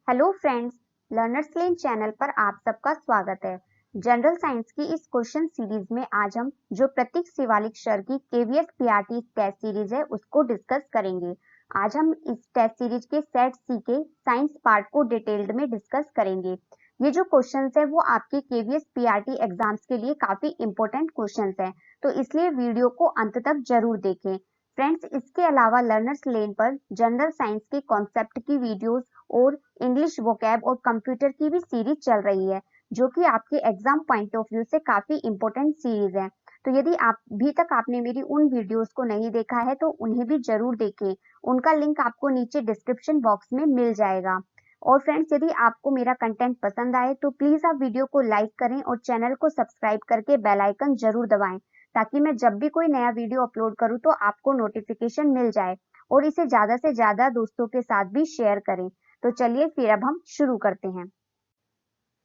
Hello friends, learners लेन channel पर आप सबका स्वागत है। जनरल साइंस की इस क्वेश्चन सीरीज में आज हम जो प्रतीक शिवालिक सर की केवीएस पीआरटी टेस्ट सीरीज है उसको डिस्कस करेंगे। आज हम इस टेस्ट सीरीज के सेट सी के साइंस पार्ट को डिटेल्ड में डिस्कस करेंगे। ये जो क्वेश्चंस है वो आपके केवीएस पीआरटी एग्जाम्स के लिए काफी इंपॉर्टेंट क्वेश्चंस है, तो इसलिए वीडियो को अंत तक जरूर देखें। फ्रेंड्स, इसके अलावा लर्नर्स लेन पर जनरल साइंस के कॉन्सेप्ट की वीडियोस और इंग्लिश वोकैब और कंप्यूटर की भी सीरीज चल रही है, जो कि आपके एग्जाम पॉइंट ऑफ व्यू से काफी इंपॉर्टेंट सीरीज है। तो यदि आप अभी तक आपने मेरी उन वीडियोस को नहीं देखा है तो उन्हें भी जरूर देखें। उनका लिंक आपको नीचे डिस्क्रिप्शन बॉक्स में मिल जाएगा। और फ्रेंड्स, यदि आपको मेरा कंटेंट पसंद आए तो प्लीज आप वीडियो को लाइक करें और चैनल को सब्सक्राइब करके बेल आइकन जरूर दबाएं, ताकि मैं जब भी कोई नया वीडियो अपलोड करूं तो आपको नोटिफिकेशन मिल जाए। और इसे ज्यादा से ज्यादा दोस्तों के साथ भी शेयर करें। तो चलिए फिर अब हम शुरू करते हैं।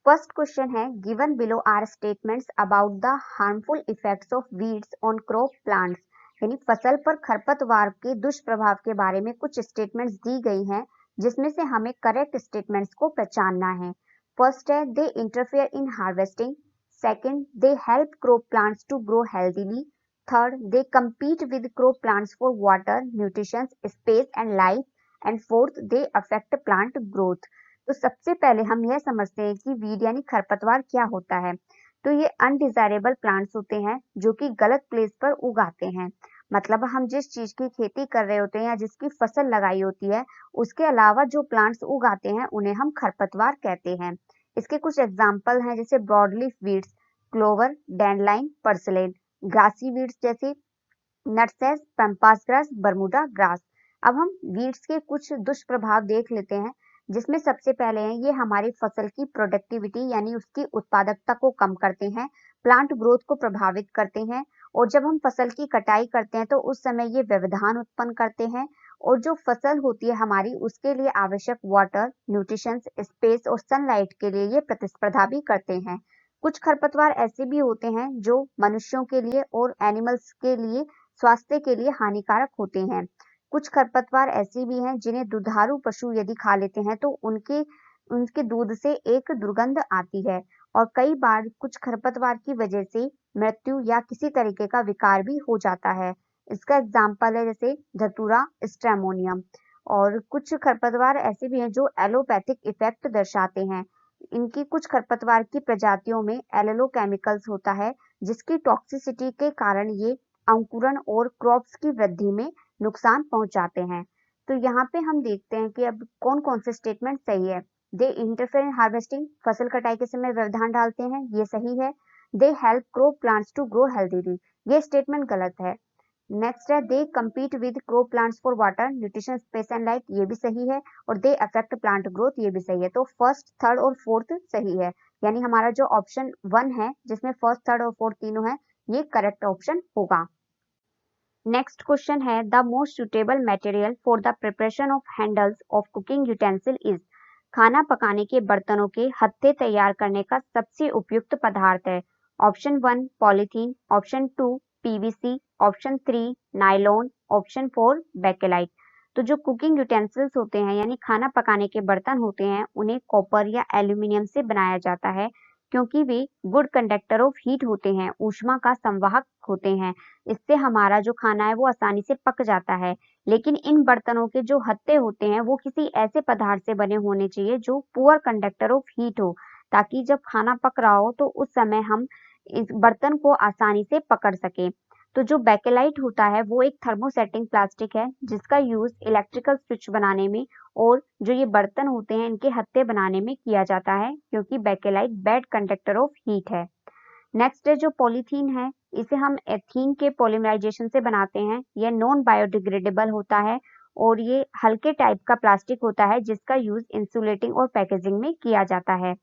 फर्स्ट क्वेश्चन है, given below are statements about the harmful effects of weeds on crop plants. यानी फसल पर खरपतवार के दुष्प्रभाव के बारे में कुछ स्टेटमेंट्स दी गई हैं, जिसमें से हमें करेक्ट स्टेटमेंट्स को पहचानना है। फर्स्ट है, they interfere in harvesting. Second, they help crop plants to grow healthily. Third, they compete with crop plants for water, nutrition, space and light. And fourth, they affect plant growth. तो सबसे पहले हम यह समझते हैं कि weed यानी खरपतवार क्या होता है। तो ये अनडिजायरेबल प्लांट्स होते हैं जो कि गलत प्लेस पर उगाते हैं। मतलब हम जिस चीज की खेती कर रहे होते हैं या जिसकी फसल लगाई होती है, उसके अलावा जो प्लांट्स उगाते हैं उन्हें हम खरपतवार कहते हैं। इसके कुछ एग्जाम्पल हैं, जैसे broadleaf weeds, clover, dandelion, purslane. Grassy weeds जैसे nutsedges, pampas grass, Bermuda grass. अब हम वीड्स के कुछ दुष्प्रभाव देख लेते हैं, जिसमें सबसे पहले है ये हमारी फसल की प्रोडक्टिविटी यानी उसकी उत्पादकता को कम करते हैं, प्लांट ग्रोथ को प्रभावित करते हैं। और जब हम फसल की कटाई करते हैं तो उस समय ये व्यवधान उत्पन्न करते हैं, और जो फसल होती है हमारी उसके लिए आवश्यक वाटर, न्यूट्रिशन, स्पेस और सनलाइट के लिए ये प्रतिस्पर्धा भी करते हैं। कुछ खरपतवार ऐसे भी होते हैं जो मनुष्यों के लिए और एनिमल्स के लिए स्वास्थ्य के लिए हानिकारक होते हैं। कुछ खरपतवार ऐसे भी हैं जिन्हें दुधारू पशु यदि खा लेते हैं तो उनके उनके दूध से एक दुर्गंध आती है, और कई बार कुछ खरपतवार की वजह से मृत्यु या किसी तरीके का विकार भी हो जाता है। इसका एग्जाम्पल है जैसे धतूरा, स्ट्रेमोनियम। और कुछ खरपतवार ऐसे भी हैं जो एलोपैथिक इफेक्ट दर्शाते हैं। इनकी कुछ खरपतवार की प्रजातियों में एल्लोकेमिकल्स होता है, जिसकी टॉक्सिसिटी के कारण ये अंकुरण और क्रॉप्स की वृद्धि में नुकसान पहुंचाते हैं। तो यहाँ पे हम देखते हैं कि अब कौन कौन से स्टेटमेंट सही है। दे इंटरफेयर इन हार्वेस्टिंग, फसल कटाई के समय व्यवधान डालते हैं, ये सही है। They help crop plants to grow healthily, ये स्टेटमेंट गलत है। नेक्स्ट है, they compete with crop plants for water, nutrition, space and light, ये भी सही है। और दे अफेक्ट प्लांट ग्रोथ, ये भी सही है। तो फर्स्ट, थर्ड और फोर्थ सही है। यानी हमारा जो ऑप्शन 1 है, जिसमें फर्स्ट, थर्ड और फोर्थ तीनों है, ये करेक्ट ऑप्शन होगा। नेक्स्ट क्वेश्चन है, the most suitable material for the preparation of handles of cooking utensil is. खाना पकाने के बर्तनों के हत्थे तैयार करने का सबसे उपयुक्त पदार्थ है। Option 1 polythene, option 2 PVC, option 3 nylon, option 4 bakelite. तो जो कुकिंग यूटेंसिल्स होते हैं यानी खाना पकाने के बर्तन होते हैं, उन्हें कॉपर या एल्यूमिनियम से बनाया जाता है, क्योंकि वे गुड कंडक्टर ऑफ हीट होते हैं, ऊष्मा का संवाहक होते हैं। इससे हमारा जो खाना है वो आसानी से पक जाता है। लेकिन इन बर्तनों के जो हत्थे होते हैं वो किसी ऐसे पदार्थ से बने होने चाहिए जो पुअर कंडक्टर ऑफ हीट हो, ताकि जब खाना पक रहा हो तो उस समय हम इस बर्तन को आसानी से पकड़ सके। तो जो बेकेलाइट होता है वो एक थर्मोसेटिंग प्लास्टिक है, जिसका यूज इलेक्ट्रिकल स्विच बनाने में और जो ये बर्तन होते हैं इनके हत्थे बनाने में किया जाता है, क्योंकि bakelite bad conductor of heat है। नेक्स्ट है जो पॉलीथीन है, इसे हम एथीन के पॉलीमराइजेशन से बनाते हैं। यह नॉन बायोडिग्रेडेबल होता है और ये हल्के टाइप का प्लास्टिक होता है, जिसका यूज इंसुलेटिंग और पैकेजिंग में किया जाता है।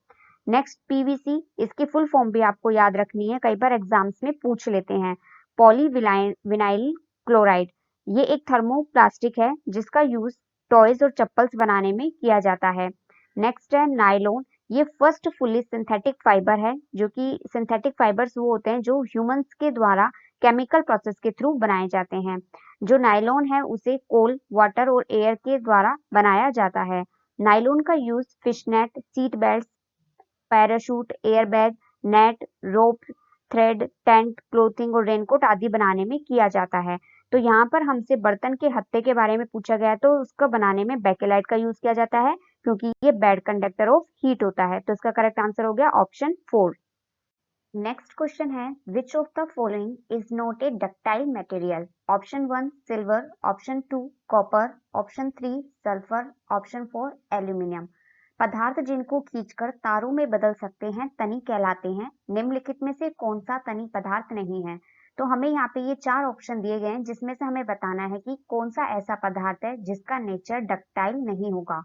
नेक्स्ट पीवीसी, इसकी फुल फॉर्म भी आपको याद रखनी है, कई बार एग्जाम्स में पूछ लेते हैं। पॉलीविनाइल क्लोराइड, ये एक थर्मोप्लास्टिक है जिसका यूज टॉयज और चप्पल्स बनाने में किया जाता है। नेक्स्ट है नायलॉन, ये फर्स्ट फुली सिंथेटिक फाइबर है, जो कि सिंथेटिक फाइबर्स वो होते हैं जो ह्यूमंस के द्वारा केमिकल प्रोसेस के थ्रू बनाए जाते हैं। जो नायलॉन है उसे कोल, वाटर और एयर के द्वारा बनाया जाता है। नायलॉन का use fishnet, seat belt, parachute, airbag, net, rope, thread, tent, clothing और रेनकोट आदि बनाने में किया जाता है। तो यहाँ पर हमसे बर्तन के हत्थे के बारे में पूछा गया है, तो उसको बनाने में बेकेलाइट का यूज किया जाता है क्योंकि ये बैड कंडक्टर ऑफ हीट होता है। तो इसका करेक्ट आंसर हो गया ऑप्शन 4। नेक्स्ट क्वेश्चन है, which of the following is not a ductile material? Option 1 silver, option 2 copper, option 3 sulphur, option 4 aluminium. पदार्थ जिनको खींचकर तारों में बदल सकते हैं तनी कहलाते हैं। निम्नलिखित में से कौन सा तनी पदार्थ नहीं है? तो हमें यहाँ पे ये 4 ऑप्शन दिए गए हैं जिसमें से हमें बताना है कि कौन सा ऐसा पदार्थ है जिसका नेचर डक्टाइल नहीं होगा।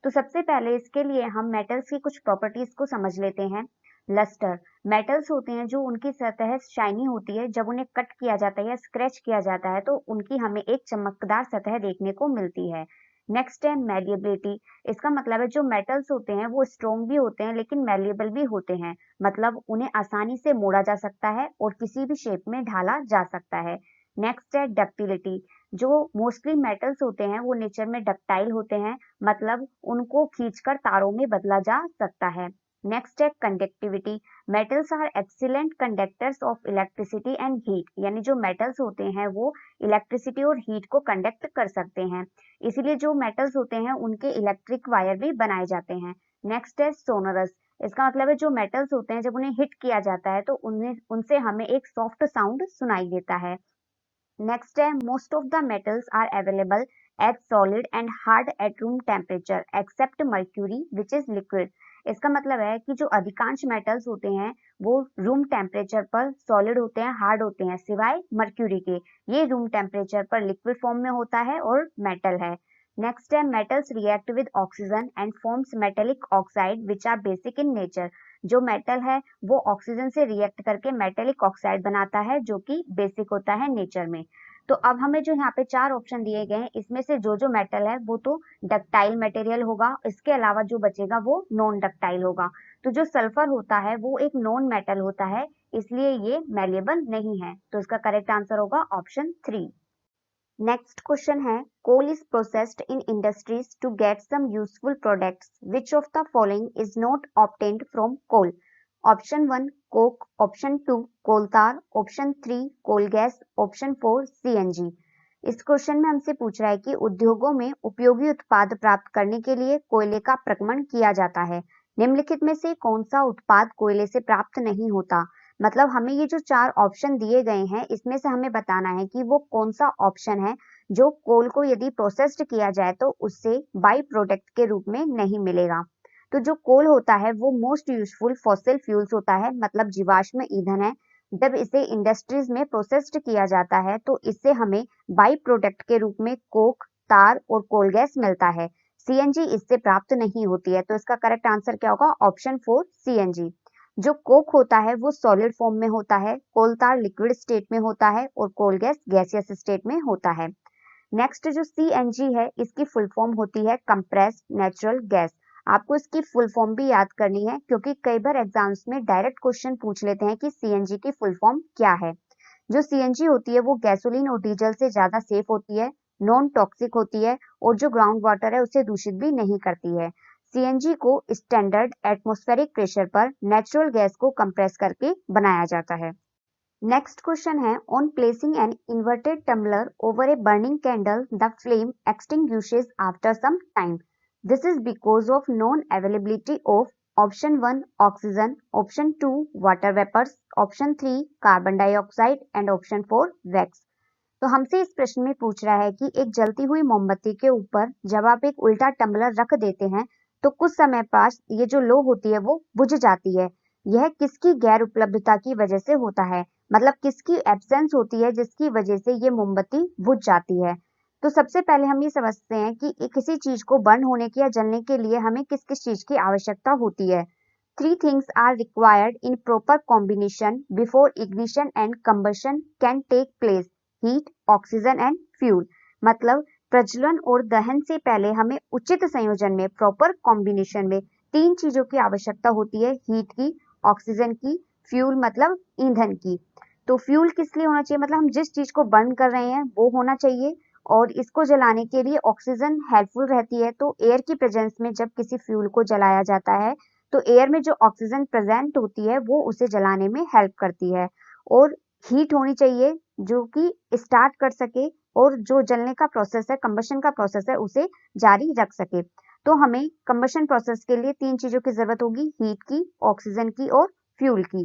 तो सबसे पहले इसके लिए हम मेटल्स की कुछ प्रॉपर्टीज को समझ लेते हैं। लस्टर, मेटल्स होते हैं जो उनकी सतह शाइनी होती है, जब उन्हें कट किया जाता है या स्क्रैच किया जाता है तो उनकी हमें एक चमकदार सतह देखने को मिलती है। नेक्स्ट है मैलिएबिलिटी। इसका मतलब है जो मेटल्स होते हैं वो स्ट्रॉन्ग भी होते हैं लेकिन मैलिएबल भी होते हैं, मतलब उन्हें आसानी से मोड़ा जा सकता है और किसी भी शेप में ढाला जा सकता है। नेक्स्ट है डक्टिलिटी। जो मोस्टली मेटल्स होते हैं वो नेचर में डक्टाइल होते हैं, मतलब उनको खींचकर तारों में बदला जा सकता है। नेक्स्ट है conductivity. Metals are excellent conductors of electricity and heat, यानी जो मेटल्स होते हैं वो इलेक्ट्रिसिटी और हीट को कंडक्ट कर सकते हैं, इसीलिए जो मेटल्स होते हैं उनके इलेक्ट्रिक वायर भी बनाए जाते हैं। नेक्स्ट है सोनरस। इसका मतलब है जो मेटल्स होते हैं जब उन्हें हिट किया जाता है तो उन्हें उनसे हमें एक सॉफ्ट साउंड सुनाई देता है। नेक्स्ट है most of the metals are available at solid and hard at room temperature except mercury which is liquid. इसका मतलब है कि जो अधिकांश मेटल्स होते हैं वो रूम टेम्परेचर पर सॉलिड होते हैं, हार्ड होते हैं, सिवाय मर्क्यूरी के। ये रूम टेम्परेचर पर लिक्विड फॉर्म में होता है और मेटल है। नेक्स्ट है metals react with oxygen and forms metallic oxide which are basic in nature. जो मेटल है वो ऑक्सीजन से रिएक्ट करके मेटेलिक ऑक्साइड बनाता है जो कि बेसिक होता है नेचर में। तो अब हमें जो यहाँ पे 4 ऑप्शन दिए गए हैं इसमें से जो मेटल है वो तो डक्टाइल मटेरियल होगा, इसके अलावा जो बचेगा वो नॉन डक्टाइल होगा। तो जो सल्फर होता है वो एक नॉन मेटल होता है, इसलिए ये मैलिएबल नहीं है। तो इसका करेक्ट आंसर होगा ऑप्शन 3। नेक्स्ट क्वेश्चन है, coal is processed in industries to get some useful products, which of the following is not obtained from coal? Option 1 coke, option 2 coal tar, option 3 coal gas, option 4 CNG. इस question में हमसे पूछ रहा है कि उद्योगों में उपयोगी उत्पाद प्राप्त करने के लिए कोयले का प्रक्रमण किया जाता है। निम्नलिखित में से कौन सा उत्पाद कोयले से प्राप्त नहीं होता? मतलब हमें ये जो 4 ऑप्शन दिए गए हैं इसमें से हमें बताना है कि वो कौन सा ऑप्शन है जो कोल को यदि प्रोसेस्ड किया जाए तो उससे बाई प्रोडक्ट के रूप में नहीं मिलेगा। तो जो कोल होता है वो मोस्ट यूजफुल फॉसिल फ्यूल्स होता है, मतलब जीवाश्म ईंधन है। जब इसे इंडस्ट्रीज में प्रोसेस्ड किया जाता है तो इससे हमें बाई प्रोडक्ट के रूप में कोक, तार और कोल गैस मिलता है। सीएनजी इससे प्राप्त नहीं होती है। तो इसका करेक्ट आंसर क्या होगा? Option 4 CNG. जो कोक होता है वो सॉलिड फॉर्म में होता है, कोल तार लिक्विड स्टेट में होता है और कोल गैस गैसियस स्टेट में होता है। नेक्स्ट जो सीएनजी है इसकी फुल फॉर्म होती है कंप्रेस्ड नेचुरल गैस। आपको इसकी फुल फॉर्म भी याद करनी है क्योंकि कई बार एग्जाम्स में डायरेक्ट क्वेश्चन पूछ लेते हैं कि सीएनजी की फुल फॉर्म क्या है। जो सीएनजी होती है वो गैसोलीन और डीजल से ज्यादा सेफ होती है, नॉन टॉक्सिक होती है और जो ग्राउंड वाटर है उसे दूषित भी नहीं करती है। सीएनजी को स्टैंडर्ड एटमॉस्फेरिक प्रेशर पर नेचुरल गैस को कंप्रेस करके बनाया जाता है। नेक्स्ट क्वेश्चन है, on placing an inverted tumbler over a burning candle the flame extinguishes after some time. This is because of non availability of option 1 oxygen, option 2 water vapours, option 3 carbon dioxide and option 4 wax. तो हमसे इस प्रश्न में पूछ रहा है कि एक जलती हुई मोमबत्ती के ऊपर जब आप एक उल्टा टम्बलर रख देते हैं तो कुछ समय पास ये जो लो होती है वो बुझ जाती है। यह किसकी गैर उपलब्धता की वजह से होता है? मतलब किसकी एब्सेंस होती है जिसकी वजह से ये मोमबत्ती बुझ जाती है? तो सबसे पहले हम ये समझते हैं कि किसी चीज को बर्न होने की या जलने के लिए हमें किस किस चीज की आवश्यकता होती है। 3 things are required in proper combination before ignition and combustion can take place: heat, oxygen and fuel. मतलब प्रज्वलन और दहन से पहले हमें उचित संयोजन में, प्रॉपर कॉम्बिनेशन में 3 चीजों की आवश्यकता होती है: हीट की, ऑक्सीजन की, फ्यूल मतलब ईंधन की। तो फ्यूल किस लिए होना चाहिए? मतलब हम जिस चीज को बर्न कर रहे हैं वो होना चाहिए, और इसको जलाने के लिए ऑक्सीजन हेल्पफुल रहती है। तो एयर की प्रेजेंस में जब किसी फ्यूल को जलाया जाता है तो एयर में जो ऑक्सीजन प्रेजेंट होती है वो उसे जलाने में हेल्प करती है। और हीट होनी चाहिए जो कि स्टार्ट कर सके और जो जलने का प्रोसेस है, कंबशन का प्रोसेस है, उसे जारी रख सके। तो हमें कंबशन प्रोसेस के लिए 3 चीजों की जरूरत होगी, हीट की, ऑक्सीजन की और फ्यूल की।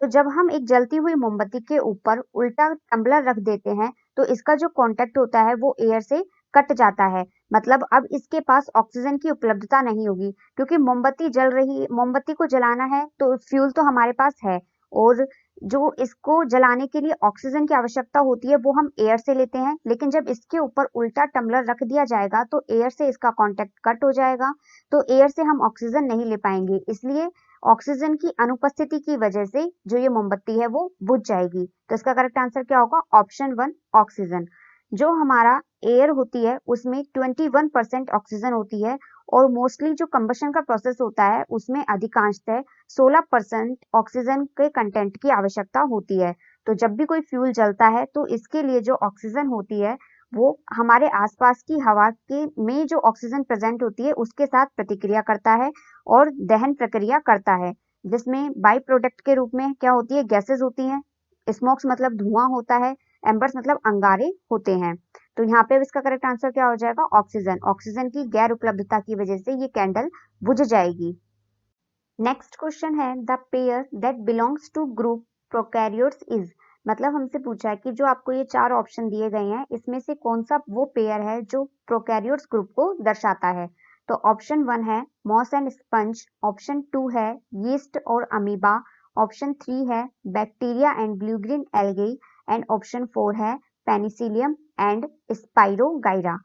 तो जब हम एक जलती हुई मोमबत्ती के ऊपर उल्टा टम्बलर रख देते हैं तो इसका जो कांटेक्ट होता है वो एयर से कट जाता है। मतलब अब इसके पास ऑक्सीजन की उपलब्धता नहीं होगी क्योंकि मोमबत्ती जल रही, मोमबत्ती को जलाना है तो फ्यूल तो हमारे पास है और जो इसको जलाने के लिए ऑक्सीजन की आवश्यकता होती है वो हम एयर से लेते हैं। लेकिन जब इसके ऊपर उल्टा टम्बलर रख दिया जाएगा तो एयर से इसका कांटेक्ट कट हो जाएगा, तो एयर से हम ऑक्सीजन नहीं ले पाएंगे। इसलिए ऑक्सीजन की अनुपस्थिति की वजह से जो ये मोमबत्ती है वो बुझ जाएगी। तो इसका करेक्ट आंसर क्या होगा? Option 1 oxygen. जो हमारा एयर होती है उसमें 21% ऑक्सीजन होती है और मोस्टली जो कंबशन का प्रोसेस होता है उसमें अधिकांशतः 16% ऑक्सीजन के कंटेंट की आवश्यकता होती है। तो जब भी कोई फ्यूल जलता है तो इसके लिए जो ऑक्सीजन होती है वो हमारे आसपास की हवा के में जो ऑक्सीजन प्रेजेंट होती है उसके साथ प्रतिक्रिया करता है और दहन प्रक्रिया करता है, जिसमें बाई प्रोडक्ट के रूप में क्या होती है? गैसेस होती हैं। स्मोक्स मतलब धुआं होता है, एम्बर्स मतलब अंगारे होते हैं। तो यहाँ पे इसका करेक्ट आंसर क्या हो जाएगा? ऑक्सीजन। ऑक्सीजन की गैर उपलब्धता की वजह से ये कैंडल बुझ जाएगी। नेक्स्ट क्वेश्चन है the pair that belongs to group prokaryotes is. मतलब हमसे पूछा है कि जो आपको ये 4 ऑप्शन दिए गए हैं इसमें से कौन सा वो पेयर है जो प्रोकैरियोट्स ग्रुप को दर्शाता है। तो ऑप्शन 1 है मॉस एंड स्पंज, ऑप्शन 2 है यीस्ट और अमीबा, ऑप्शन 3 है bacteria and blue green algae and option 4 है पेनिसिलियम एंड स्पाइरोगाइरा।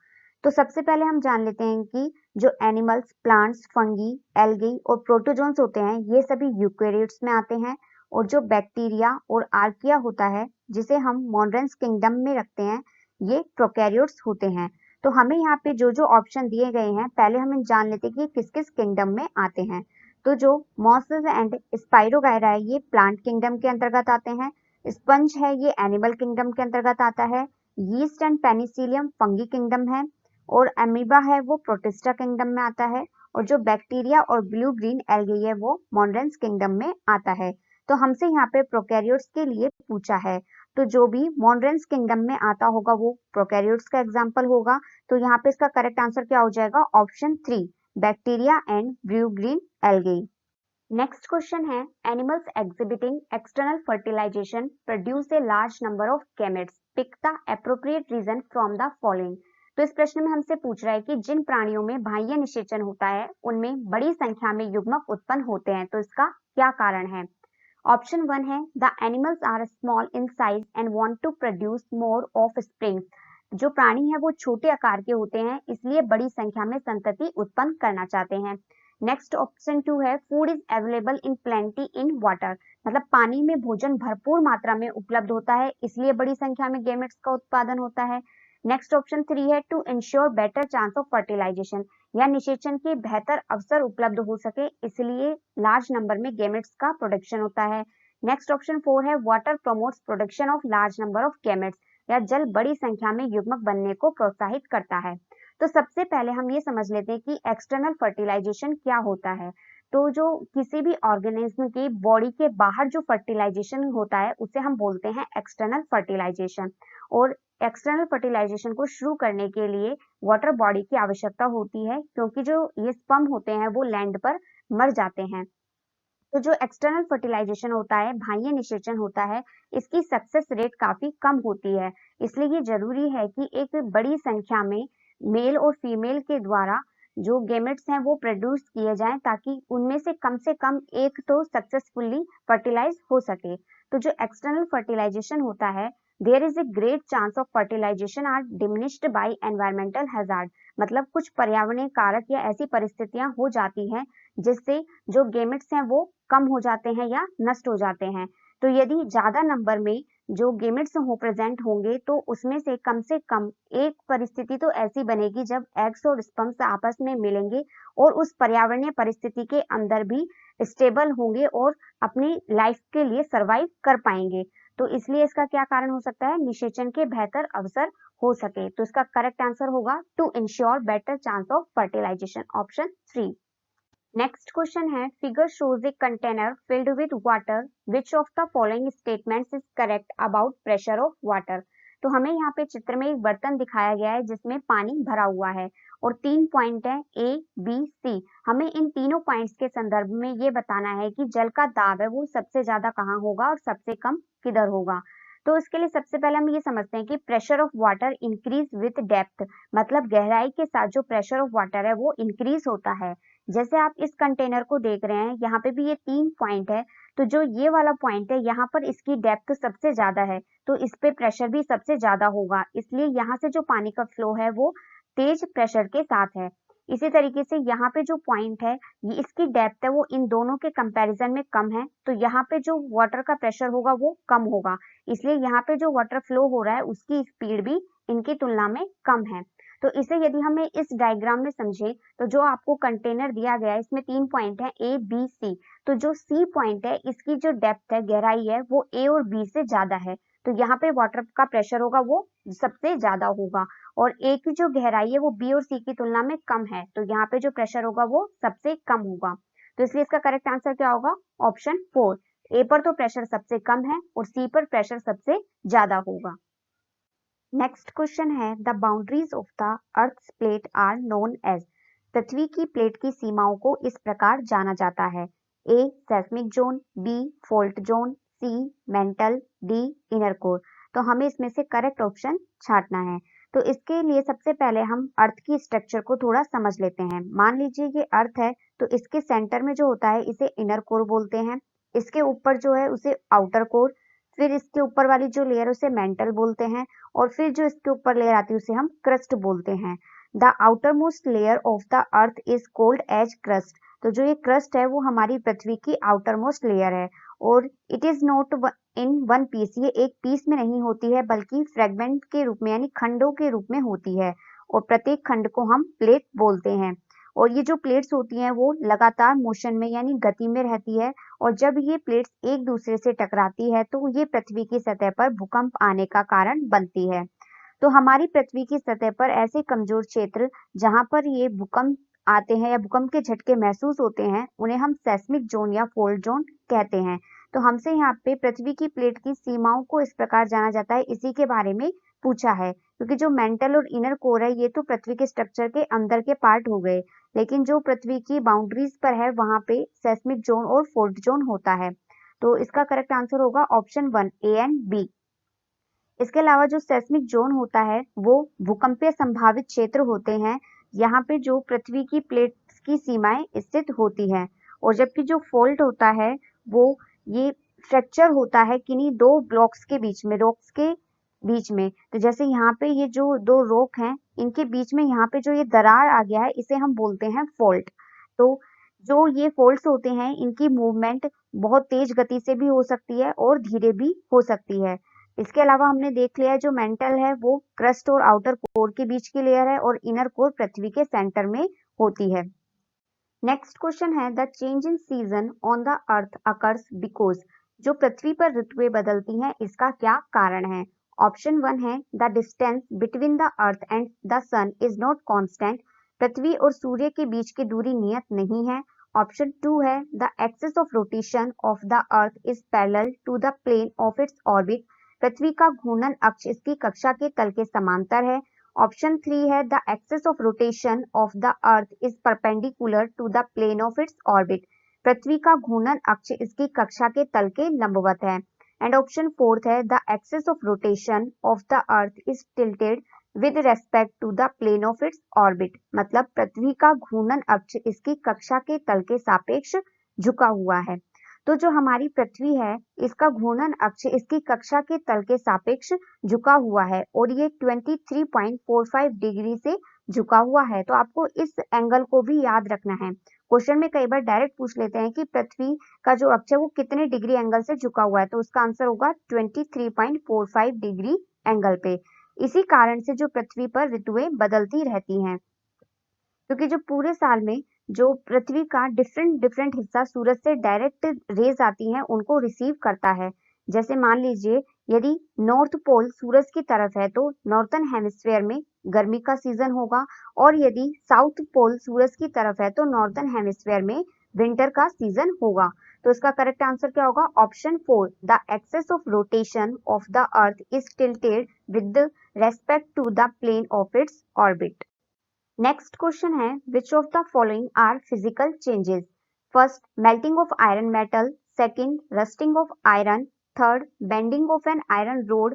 तो सबसे पहले हम जान लेते हैं कि जो एनिमल्स, प्लांट्स, फंगी, एल्गी और प्रोटोजोन्स होते हैं ये सभी यूकेरियोट्स में आते हैं और जो बैक्टीरिया और आर्किया होता है जिसे हम मोनरेंस किंगडम में रखते हैं ये प्रोकैरियोट्स होते हैं। तो हमें यहाँ पे जो जो ऑप्शन दिए गए हैं पहले हम जान लेते हैं कि किस किस किंगडम में आते हैं। तो जो मॉसेस एंड स्पाइरोगाइरा है ये प्लांट किंगडम के अंतर्गत आते हैं, स्पंज है ये एनिमल किंगडम के अंतर्गत आता है, yeast and Penicillium fungi kingdom है और अमीबा है वो प्रोटिस्टा किंगडम में आता है और जो बैक्टीरिया और ब्लू ग्रीन एल्गी है वो मोनरेंस किंगडम में आता है। तो हमसे यहाँ पे प्रोकैरियोट्स के लिए पूछा है तो जो भी मोनरेंस किंगडम में आता होगा वो प्रोकैरियोट्स का एग्जाम्पल होगा। तो यहाँ पे इसका करेक्ट आंसर क्या हो जाएगा? Option 3 bacteria and blue green algae. Next question है animals exhibiting external fertilisation produce a large number of gametes, pick the appropriate reason from the following. तो इस प्रश्न में हमसे पूछ रहा है कि जिन प्राणियों में बाह्य निषेचन होता है उनमें बड़ी संख्या में युग्मक उत्पन्न होते हैं, तो इसका क्या कारण है? ऑप्शन 1 है the animals are small in size and want to produce more offsprings. जो प्राणी है वो छोटे आकार के होते हैं इसलिए बड़ी संख्या में संतति उत्पन्न करना चाहते हैं। नेक्स्ट ऑप्शन 2 है food is available in plenty in water. मतलब पानी में भोजन भरपूर मात्रा में उपलब्ध होता है इसलिए बड़ी संख्या में गैमेट्स का उत्पादन होता है। नेक्स्ट ऑप्शन 3 है to ensure better chance of fertilization, या निषेचन के बेहतर अवसर उपलब्ध हो सके इसलिए लार्ज नंबर में गैमेट्स का प्रोडक्शन होता है। नेक्स्ट ऑप्शन 4 है water promotes production of large number of gametes, या जल बड़ी संख्या में युग्मक बनने को प्रोत्साहित करता है। तो सबसे पहले हम ये समझ लेते हैं कि एक्सटर्नल फर्टिलाइजेशन क्या होता है। तो जो किसी भी ऑर्गेनिज्म की बॉडी के बाहर जो फर्टिलाइजेशन होता है उसे हम बोलते हैं एक्सटर्नल फर्टिलाइजेशन। और एक्सटर्नल फर्टिलाइजेशन को शुरू करने के लिए वाटर बॉडी की आवश्यकता होती है क्योंकि जो ये स्पर्म होते हैं वो लैंड पर मर जाते हैं। तो जो एक्सटर्नल फर्टिलाइजेशन होता है, बाह्य निषेचन होता है, इसकी सक्सेस रेट काफी कम होती है। इसलिए ये जरूरी है कि एक बड़ी संख्या में मेल और फीमेल के द्वारा जो गेमेट्स हैं वो प्रोड्यूस किए जाएं ताकि उनमें से कम एक तो सक्सेसफुली फर्टिलाइज हो सके। तो जो एक्सटर्नल फर्टिलाइजेशन होता है there is a great chance of fertilization are diminished by environmental hazard. मतलब कुछ पर्यावरणीय कारक या ऐसी परिस्थितियां हो जाती हैं जिससे जो गेमेट्स हैं वो कम हो जाते हैं या नष्ट हो जाते हैं। तो यदि ज्यादा नंबर में जो गेमेट्स हो प्रेजेंट होंगे तो उसमें से कम एक परिस्थिति तो ऐसी बनेगी जब एग्स और स्पर्म्स आपस में मिलेंगे और उस पर्यावरणीय परिस्थिति के अंदर भी स्टेबल होंगे और अपनी लाइफ के लिए सरवाइव कर पाएंगे। तो इसलिए इसका क्या कारण हो सकता है, निषेचन के बेहतर अवसर हो सके। तो इसका करेक्ट आंसर होगा to ensure better chance of fertilisation, option 3। Next question है, figure shows a container filled with water, which of the following statements is correct about pressure of water. तो हमें यहाँ पे चित्र में एक बर्तन दिखाया गया है जिसमें पानी भरा हुआ है और 3 पॉइंट है ए, बी, सी। हमें इन तीनों पॉइंट्स के संदर्भ में ये बताना है कि जल का दाब है वो सबसे ज्यादा कहाँ होगा और सबसे कम किधर होगा। तो इसके लिए सबसे पहले हम ये समझते हैं कि pressure of water increase with depth, मतलब गहराई के साथ जो प्रेशर ऑफ वाटर है वो इंक्रीज होता है। जैसे आप इस कंटेनर को देख रहे हैं, यहाँ पे भी ये 3 पॉइंट है, तो जो ये वाला पॉइंट है यहाँ पर इसकी डेप्थ सबसे ज्यादा है, तो इस पे प्रेशर भी सबसे ज्यादा होगा, इसलिए यहाँ से जो पानी का फ्लो है वो तेज प्रेशर के साथ है। इसी तरीके से यहाँ पे जो पॉइंट है, ये इसकी डेप्थ है वो इन दोनों के कंपैरिजन में कम है, तो यहाँ पे जो वाटर का प्रेशर होगा वो कम होगा, इसलिए यहाँ पे जो वाटर फ्लो हो रहा है उसकी स्पीड भी इनकी तुलना में कम है। तो इसे यदि हमें इस डायग्राम में समझे, तो जो आपको कंटेनर दिया गया है इसमें 3 पॉइंट है ए, बी, सी। तो जो सी पॉइंट है इसकी जो डेप्थ है, गहराई है, वो ए और बी से ज्यादा है, तो यहाँ पे वाटर का प्रेशर होगा वो सबसे ज्यादा होगा। और ए की जो गहराई है वो बी और सी की तुलना में कम है, तो यहाँ पे जो प्रेशर होगा वो सबसे कम होगा। तो इसलिए इसका करेक्ट आंसर क्या होगा, ऑप्शन 4। ए पर तो प्रेशर सबसे कम है और सी पर प्रेशर सबसे ज्यादा होगा। नेक्स्ट क्वेश्चन है, the boundaries of the earth plate are known as. पृथ्वी की प्लेट की सीमाओं को इस प्रकार जाना जाता है, A seismic zone, B fault zone, C mantle, D inner core. तो हमें इसमें से करेक्ट ऑप्शन छांटना है। तो इसके लिए सबसे पहले हम अर्थ की स्ट्रक्चर को थोड़ा समझ लेते हैं। मान लीजिए ये अर्थ है, तो इसके सेंटर में जो होता है इसे इनर कोर बोलते हैं, इसके ऊपर जो है उसे आउटर कोर, फिर इसके ऊपर वाली जो लेयर उसे मेंटल बोलते हैं, और फिर जो इसके ऊपर लेयर आती है उसे हम क्रस्ट बोलते हैं। The outermost layer of the earth is called as crust. तो जो ये क्रस्ट है वो हमारी पृथ्वी की आउटर मोस्ट लेयर है, और it is not in one piece, ये एक पीस में नहीं होती है बल्कि फ्रेगमेंट के रूप में यानी खंडों के रूप में होती है, और प्रत्येक खंड को हम प्लेट बोलते हैं। और ये जो प्लेट्स होती हैं वो लगातार मोशन में यानी गति में रहती है, और जब ये प्लेट्स एक दूसरे से टकराती है तो ये पृथ्वी की सतह पर भूकंप आने का कारण बनती है। तो हमारी पृथ्वी की सतह पर ऐसे कमजोर क्षेत्र जहां पर ये भूकंप आते हैं या भूकंप के झटके महसूस होते हैं, उन्हें हम सेस्मिक जोन या फोल्ड जोन कहते हैं। तो हमसे यहाँ पे पृथ्वी की प्लेट की सीमाओं को इस प्रकार जाना जाता है, इसी के बारे में पूछा है, क्योंकि जो मेंटल और इनर कोर है ये तो पृथ्वी के स्ट्रक्चर के अंदर के पार्ट हो गए, लेकिन जो पृथ्वी की बाउंड्रीज पर है वहां पे सेस्मिक जोन और फोल्ड जोन होता है। तो इसका करेक्ट आंसर होगा ऑप्शन 1, ए एंड बी। इसके अलावा जो सेस्मिक जोन होता है वो भूकंपीय संभावित क्षेत्र होते हैं, यहाँ पे जो पृथ्वी की प्लेट्स की सीमाएं स्थित होती हैं। और जबकि जो फोल्ट होता है वो ये फ्रैक्चर होता है किन्हीं दो ब्लॉक्स के बीच में, रॉक्स के बीच में। तो जैसे यहाँ पे ये जो दो रॉक हैं इनके बीच में यहाँ पे जो ये दरार आ गया है इसे हम बोलते हैं फोल्ट। तो जो ये फोल्ड्स होते हैं इनकी मूवमेंट बहुत तेज गति से भी हो सकती है और धीरे भी हो सकती है। इसके अलावा हमने देख लिया जो मेंटल है वो क्रस्ट और आउटर कोर के बीच की लेयर है, और इनर कोर पृथ्वी के सेंटर में होती है। नेक्स्ट क्वेश्चन है, the change in season on the earth occurs because. जो पृथ्वी पर ऋतुएं बदलती हैं इसका क्या कारण है। ऑप्शन 1 है, the distance between the earth and the sun is not constant. पृथ्वी और सूर्य के बीच की दूरी नियत नहीं है। ऑप्शन 2 है, the axis of rotation of the earth is parallel to the plane of its orbit. पृथ्वी का घूर्णन अक्ष इसकी कक्षा के तल के समांतर है। ऑप्शन 3 है, the axis of rotation of the earth is perpendicular to the plane of its orbit. पृथ्वी का घूर्णन अक्ष इसकी कक्षा के तल के लंबवत है। एंड ऑप्शन 4 है, the axis of rotation of the earth is tilted with respect to the plane of its orbit. मतलब पृथ्वी का घूर्णन अक्ष इसकी कक्षा के तल के सापेक्ष झुका हुआ है। तो जो हमारी पृथ्वी है इसका घूर्णन अक्ष इसकी कक्षा के तल के सापेक्ष झुका हुआ है, और ये 23.45 डिग्री से झुका हुआ है। तो आपको इस एंगल को भी याद रखना है। क्वेश्चन में कई बार डायरेक्ट पूछ लेते हैं कि पृथ्वी का जो अक्ष है वो कितने डिग्री एंगल से झुका हुआ है, तो उसका आंसर होगा 23.45 डिग्री एंगल पे। इसी कारण से जो पृथ्वी पर ऋतुएं बदलती रहती हैं, क्योंकि जो पूरे साल में जो पृथ्वी का डिफरेंट डिफरेंट हिस्सा सूरज से डायरेक्ट रेज आती हैं उनको रिसीव करता है, जैसे मान लीजिए यदि नॉर्थ पोल सूरज की तरफ है तो नॉर्थर्न हेमिस्फेयर में गर्मी का सीजन होगा, और यदि साउथ पोल सूरज की तरफ है तो नॉर्थर्न हेमिस्फेयर में विंटर का सीजन होगा। तो इसका करेक्ट आंसर क्या होगा? Option 4, the axis of rotation of the earth is tilted with respect to the plane of its orbit. Next question है, which of the following are physical changes? First, melting of iron metal, second, rusting of iron, third, bending of an iron rod,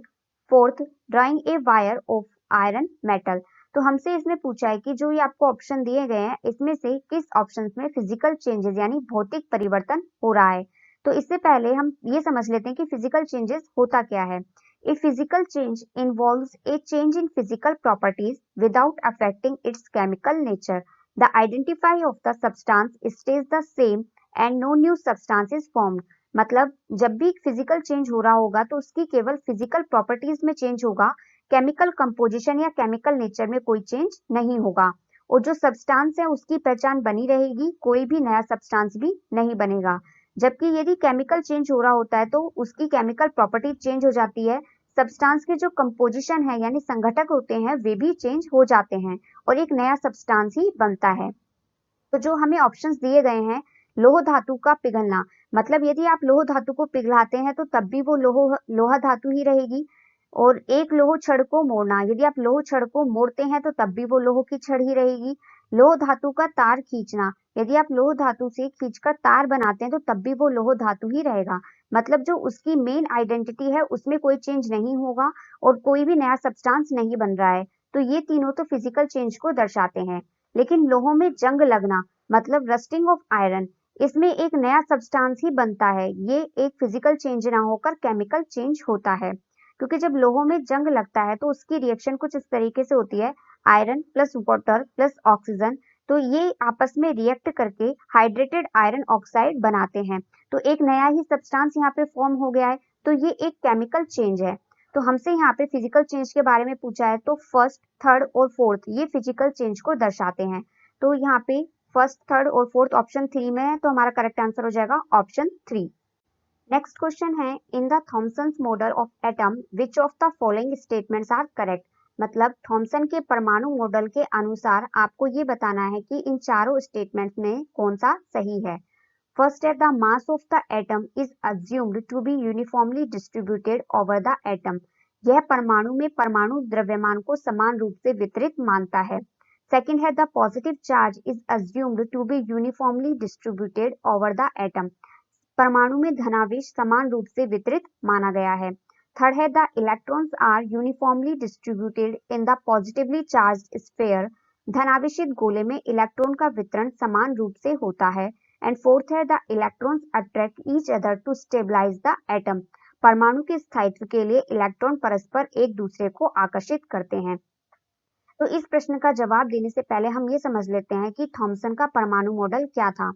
fourth, drawing a wire of iron metal. तो हमसे इसमें पूछा है कि जो ये आपको ऑप्शन दिए गए हैं इसमें से किस ऑप्शन में फिजिकल चेंजेस यानी भौतिक परिवर्तन हो रहा है। तो इससे पहले हम ये समझ लेते हैं कि फिजिकल चेंजेस होता क्या है। A physical change involves a change in physical properties without affecting its chemical nature. The identity of the substance stays the same and no new substance is formed. मतलब जब भी फिजिकल चेंज हो रहा होगा तो उसकी केवल फिजिकल प्रॉपर्टीज में चेंज होगा, केमिकल कंपोजिशन या केमिकल नेचर में कोई चेंज नहीं होगा, और जो सब्सटेंस है उसकी पहचान बनी रहेगी, कोई भी नया सब्सटेंस भी नहीं बनेगा। जबकि यदि केमिकल चेंज हो रहा होता है तो उसकी केमिकल प्रॉपर्टी चेंज हो जाती है, सब्सटेंस के जो कंपोजिशन है यानी संघटक होते हैं वे भी चेंज हो जाते हैं और एक नया सब्सटेंस ही बनता है। तो जो हमें ऑप्शंस दिए गए हैं, लोह धातु का पिघलना, मतलब यदि आप लोह धातु को पिघलाते हैं तो तब भी वो लोहा धातु ही रहेगी, और एक लोह छड़ को मोड़ना, यदि आप लोह छड़ को मोड़ते हैं तो तब भी वो लोह की छड़ ही रहेगी। लोह धातु का तार खींचना, यदि आप लोह धातु से खींचकर तार बनाते हैं तो तब भी वो लोह धातु ही रहेगा। मतलब जो उसकी मेन आइडेंटिटी है उसमें कोई चेंज नहीं होगा और कोई भी नया सब्सटेंस नहीं बन रहा है। तो ये तीनों तो फिजिकल चेंज को दर्शाते हैं। लेकिन लोहों में जंग लगना, मतलब रस्टिंग ऑफ आयरन, इसमें एक नया सब्सटेंस ही बनता है। ये एक फिजिकल चेंज ना होकर केमिकल चेंज होता है, क्योंकि जब लोहों में जंग लगता है तो उसकी रिएक्शन कुछ इस तरीके से होती है, iron plus water plus oxygen, तो ये आपस में रिएक्ट करके हाइड्रेटेड आयरन ऑक्साइड बनाते हैं। तो एक नया ही सब्सटेंस यहाँ पे फॉर्म हो गया है, तो ये एक केमिकल चेंज है। तो हमसे यहाँ पे फिजिकल चेंज के बारे में पूछा है, तो फर्स्ट, थर्ड और फोर्थ ये फिजिकल चेंज को दर्शाते हैं। तो यहाँ पे फर्स्ट, थर्ड और फोर्थ ऑप्शन 3 में है, तो हमारा करेक्ट आंसर हो जाएगा ऑप्शन 3। नेक्स्ट क्वेश्चन है, in the Thomson's model of atom which of the following statements are correct? मतलब थॉमसन के परमाणु मॉडल के अनुसार आपको ये बताना है कि इन चारों स्टेटमेंट्स में कौन सा सही है। फर्स्ट है, the mass of the atom is assumed to be uniformly distributed over the atom. यह परमाणु में परमाणु द्रव्यमान को समान रूप से वितरित मानता है। सेकंड है, the positive charge is assumed to be uniformly distributed over the atom. परमाणु में धनावेश समान रूप से वितरित माना गया है। थर्ड है, the electrons are uniformly distributed in the positively charged sphere. धनावेशित गोले में इलेक्ट्रॉन का वितरण समान रूप से होता है। एंड फोर्थ है, the electrons attract each other to stabilize the atom. परमाणु के स्थायित्व के लिए इलेक्ट्रॉन परस्पर एक दूसरे को आकर्षित करते हैं। तो इस प्रश्न का जवाब देने से पहले हम ये समझ लेते हैं कि थॉमसन का परमाणु मॉडल क्या था।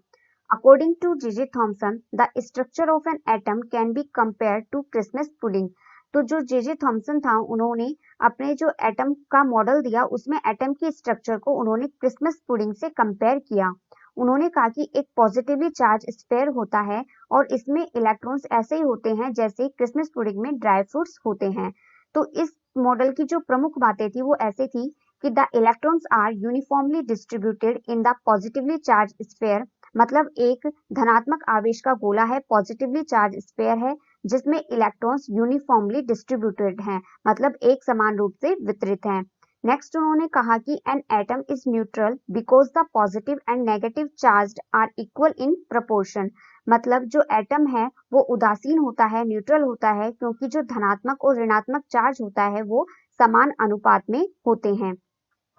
According to J.J. Thomson, the structure of an atom can be compared to Christmas pudding. तो जो J.J. थॉमसन था उन्होंने अपने जो एटम का मॉडल दिया उसमें एटम की स्ट्रक्चर को उन्होंने क्रिसमस पुडिंग से कंपेयर किया। उन्होंने कहा कि एक पॉजिटिवली चार्ज स्फीयर होता है और इसमें इलेक्ट्रॉन्स ऐसे ही होते हैं जैसे क्रिसमस पुडिंग में ड्राई फ्रूट्स होते हैं। तो इस मॉडल की जो प्रमुख बातें थी वो ऐसे थी कि the electrons are uniformly distributed in the positively charge sphere, मतलब एक धनात्मक आवेश का गोला है, पॉजिटिवली चार्ज स्फीयर है जिसमें इलेक्ट्रॉन्स यूनिफॉर्मली डिस्ट्रीब्यूटेड हैं, मतलब एक समान रूप से वितरित हैं। नेक्स्ट उन्होंने कहा कि an atom is neutral because the positive and negative charge are equal in proportion. मतलब जो एटम है वो उदासीन होता है, न्यूट्रल होता है, क्योंकि जो धनात्मक और ऋणात्मक चार्ज होता है वो समान अनुपात में होते हैं।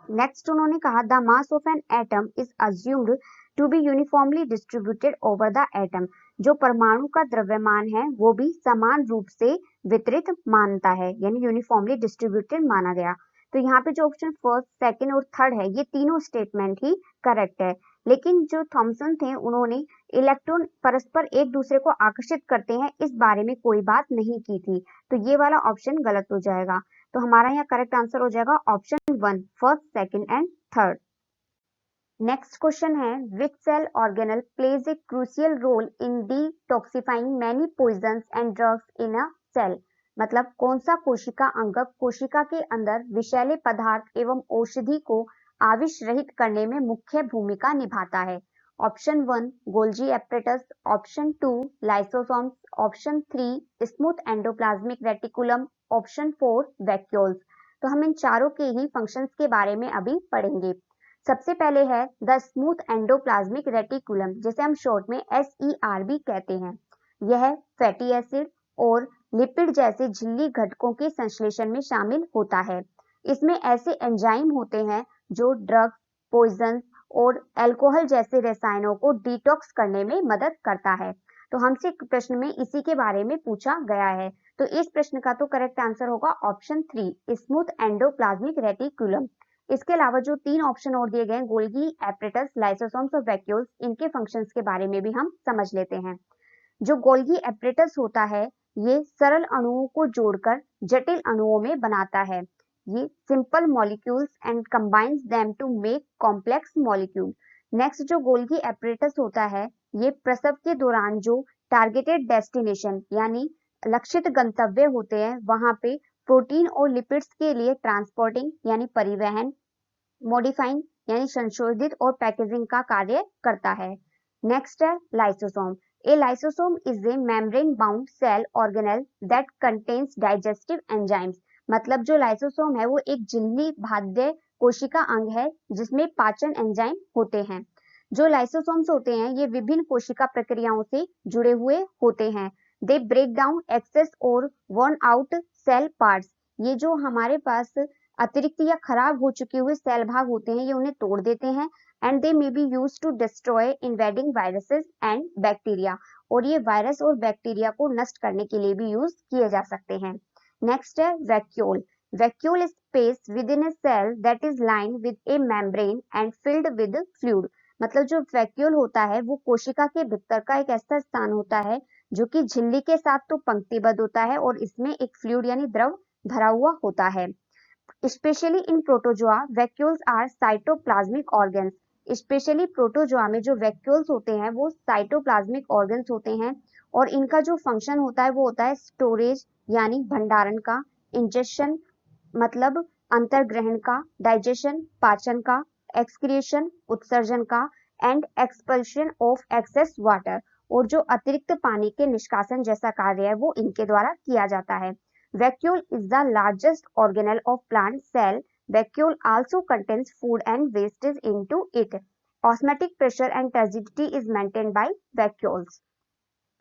नेक्स्ट उन्होंने कहा, the mass of an atom is assumed to be uniformly distributed over the atom. जो परमाणु का द्रव्यमान है वो भी समान रूप से वितरित मानता है, यानी यूनिफॉर्मली डिस्ट्रीब्यूटेड माना गया। तो यहाँ पे जो ऑप्शन फर्स्ट, सेकंड और थर्ड है ये तीनों स्टेटमेंट ही करेक्ट है। लेकिन जो थॉमसन थे उन्होंने इलेक्ट्रॉन परस्पर एक दूसरे को आकर्षित करते हैं इस बारे में कोई बात नहीं की थी, तो ये वाला ऑप्शन गलत हो जाएगा। तो हमारा यहाँ करेक्ट आंसर हो जाएगा option 1, first, second and third. Next question है which cell organelle plays a crucial role in detoxifying many poisons and drugs in a cell. मतलब कौन सा कोशिका अंगक कोशिका के अंदर विषैले पदार्थ एवं औषधि को आविष रहित करने में मुख्य भूमिका निभाता है। Option 1 Golgi apparatus, option 2 lysosomes, option 3 smooth endoplasmic reticulum, option 4 vacuoles. तो हम इन चारों के ही फंक्शंस के बारे में अभी पढ़ेंगे। सबसे पहले है द स्मूथ एंडोप्लाज्मिक रेटिकुलम, जिसे हम शॉर्ट में SER भी कहते हैं। यह फैटी एसिड और लिपिड जैसे झिल्ली घटकों के संश्लेषण में शामिल होता है। इसमें ऐसे एंजाइम होते हैं जो ड्रग्स, पॉइजन और अल्कोहल जैसे रसायनों को डिटॉक्स करने में मदद करता है। तो हमसे प्रश्न में इसी के बारे में पूछा गया है। तो इस प्रश्न का तो करेक्ट आंसर होगा ऑप्शन 3 स्मूथ एंडोप्लाज्मिक रेटिकुलम। इसके अलावा जो 3 ऑप्शन और दिए गए हैं गोल्गी एप्रेटस, लाइसोसोम्स और वैक्यूल्स, इनके फंक्शंस के बारे में भी हम समझ लेते हैं। जो गोल्गी एप्रेटस होता है ये सरल अणुओं को जोड़कर जटिल अणुओं में बनाता है। ये simple molecules and combines them to make complex molecule. Next जो गोल्गी एप्रेटस होता है ये प्रसव के दौरान जो टारगेटेड डेस्टिनेशन यानी लक्षित गंतव्य होते हैं वहां पे प्रोटीन और लिपिड्स के लिए ट्रांसपोर्टिंग यानी परिवहन, मॉडिफाइंग यानी संशोधित और पैकेजिंग का कार्य करता है। नेक्स्ट है lysosome. A lysosome is a membrane bound cell organelle that contains digestive enzymes. मतलब जो लाइसोसोम है वो एक झिल्ली बाध्य कोशिका अंग है जिसमें पाचन एंजाइम होते हैं। जो लाइसोसोम्स होते हैं ये विभिन्न कोशिका प्रक्रियाओं से जुड़े हुए होते हैं। दे ब्रेक डाउन एक्सेस और वर्न आउट सेल पार्ट्स। ये जो हमारे पास अतिरिक्त या खराब हो चुके हुए सेल भाग होते हैं ये उन्हें तोड़ देते हैं। And they may be use to destroy invading viruses and bacteria. और ये वायरस और बैक्टीरिया को नष्ट करने के लिए भी यूज किए जा सकते हैं। नेक्स्ट है vacuole. Vacuole is space within a cell that is line with a membrane and filled with fluid. मतलब जो वैक्यूल होता है वो कोशिका के भीतर का एक ऐसा स्थान होता है जो कि झिल्ली के साथ तो पंक्तिबद्ध होता है और इसमें एक फ्लूइड यानी द्रव भरा हुआ होता है। Specially in protozoa vacuoles are cytoplasmic organs. Specially protozoa में जो वैक्यूल्स होते हैं वो साइटोप्लाज्मिक ऑर्गन्स होते हैं और इनका जो फंक्शन होता है वो होता है स्टोरेज यानी भंडारण का, इंजेक्शन मतलब अंतर्ग्रहण का, डाइजेशन पाचन का, एक्सक्रिएशन उत्सर्जन का and expulsion of excess water और जो अतिरिक्त पानी के निष्कासन जैसा कार्य है वो इनके द्वारा किया जाता है। Vacuole is the largest organelle of plant cell. Vacuole also contains food and wastage into it. Osmotic pressure and turgidity is maintained by vacuoles.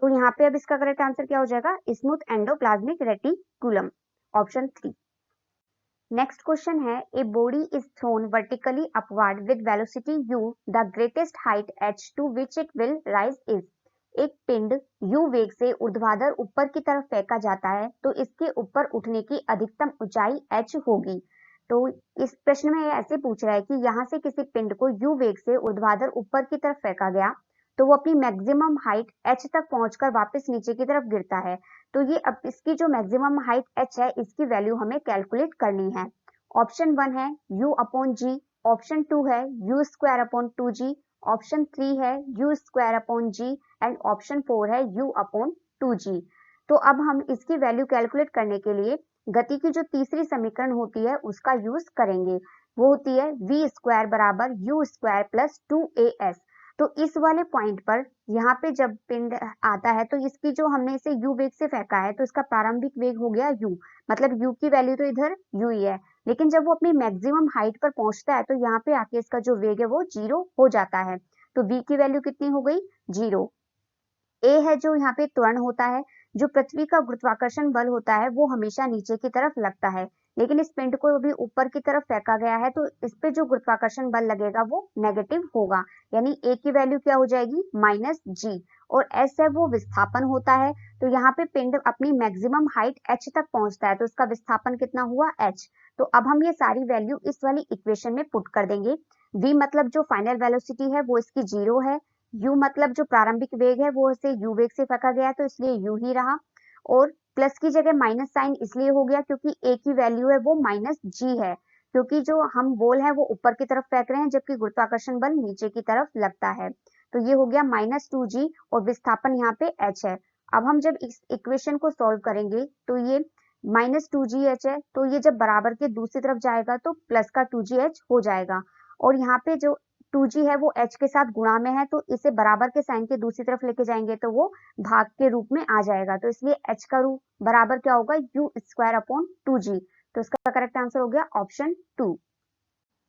तो यहाँ पे अब इसका करेक्ट आंसर क्या हो जाएगा smooth endoplasmic reticulum, option 3। Next question है a body is thrown vertically upward with velocity u, the greatest height h to which it will rise is. एक पिंड u वेग से ऊर्ध्वाधर ऊपर की तरफ फेंका जाता है तो इसके ऊपर उठने की अधिकतम ऊंचाई h होगी। तो इस प्रश्न में ये ऐसे पूछ रहा है कि यहाँ से किसी पिंड को u वेग से ऊर्ध्वाधर ऊपर की तरफ फेंका गया तो वो अपनी मैक्सिमम हाइट h तक पहुंचकर वापस नीचे की तरफ गिरता है। तो ये अब इसकी जो मैक्सिमम हाइट h है इसकी वैल्यू हमें कैलकुलेट करनी है। ऑप्शन 1 है u अपॉन जी, ऑप्शन 2 है u square upon 2g, option 3 है u square upon g and option 4 है u अपॉन 2g। तो अब हम इसकी वैल्यू कैलकुलेट करने के लिए गति की जो तीसरी समीकरण होती है उसका यूज करेंगे। वो होती है v स्क्वायर बराबर u स्क्वायर प्लस 2as। तो इस वाले पॉइंट पर यहाँ पे जब पिंड आता है तो इसकी जो हमने इसे u वेग से फेंका है तो इसका प्रारंभिक वेग हो गया u, मतलब u की वैल्यू तो इधर u ही है। लेकिन जब वो अपनी मैक्सिमम हाइट पर पहुंचता है तो यहाँ पे आके इसका जो वेग है वो 0 हो जाता है। तो v की वैल्यू कितनी हो गई 0। ए है जो यहाँ पे त्वरण होता है। जो पृथ्वी का गुरुत्वाकर्षण बल होता है वो हमेशा नीचे की तरफ लगता है, लेकिन इस पिंड को अभी ऊपर की तरफ फेंका गया है तो इस पे जो गुरुत्वाकर्षण बल लगेगा वो नेगेटिव होगा, यानी ए की वैल्यू क्या हो जाएगी -g। और एस है वो विस्थापन होता है। तो यहाँ पे पिंड अपनी मैक्सिमम हाइट h तक पहुंचता है तो इसका विस्थापन कितना हुआ h। तो अब हम ये सारी वैल्यू इस वाली इक्वेशन में पुट कर देंगे। v मतलब जो फाइनल वेलोसिटी है वो इसकी 0 है, u मतलब जो प्रारंभिक वेग है वो इसे u वेग से फेंका गया तो इसलिए u ही रहा, और प्लस की जगह माइनस साइन इसलिए हो गया क्योंकि a की वैल्यू है वो -g है। क्योंकि जो हम बॉल है वो ऊपर की तरफ फेंक रहे हैं जबकि गुरुत्वाकर्षण बल नीचे की तरफ लगता है। तो ये हो गया -2g और विस्थापन यहाँ पे h है। अब हम जब इस इक्वेशन को सॉल्व करेंगे तो ये -2gh है, तो ये जब बराबर के दूसरी तरफ जाएगा तो प्लस का 2gh हो जाएगा और यहाँ पे जो 2g है वो h के साथ गुणा में है, तो इसे बराबर के साइन के दूसरी तरफ लेके जाएंगे तो वो भाग के रूप में आ जाएगा। तो इसलिए h का रूप बराबर क्या होगा, u² / 2g। तो इसका करेक्ट आंसर हो गया ऑप्शन 2।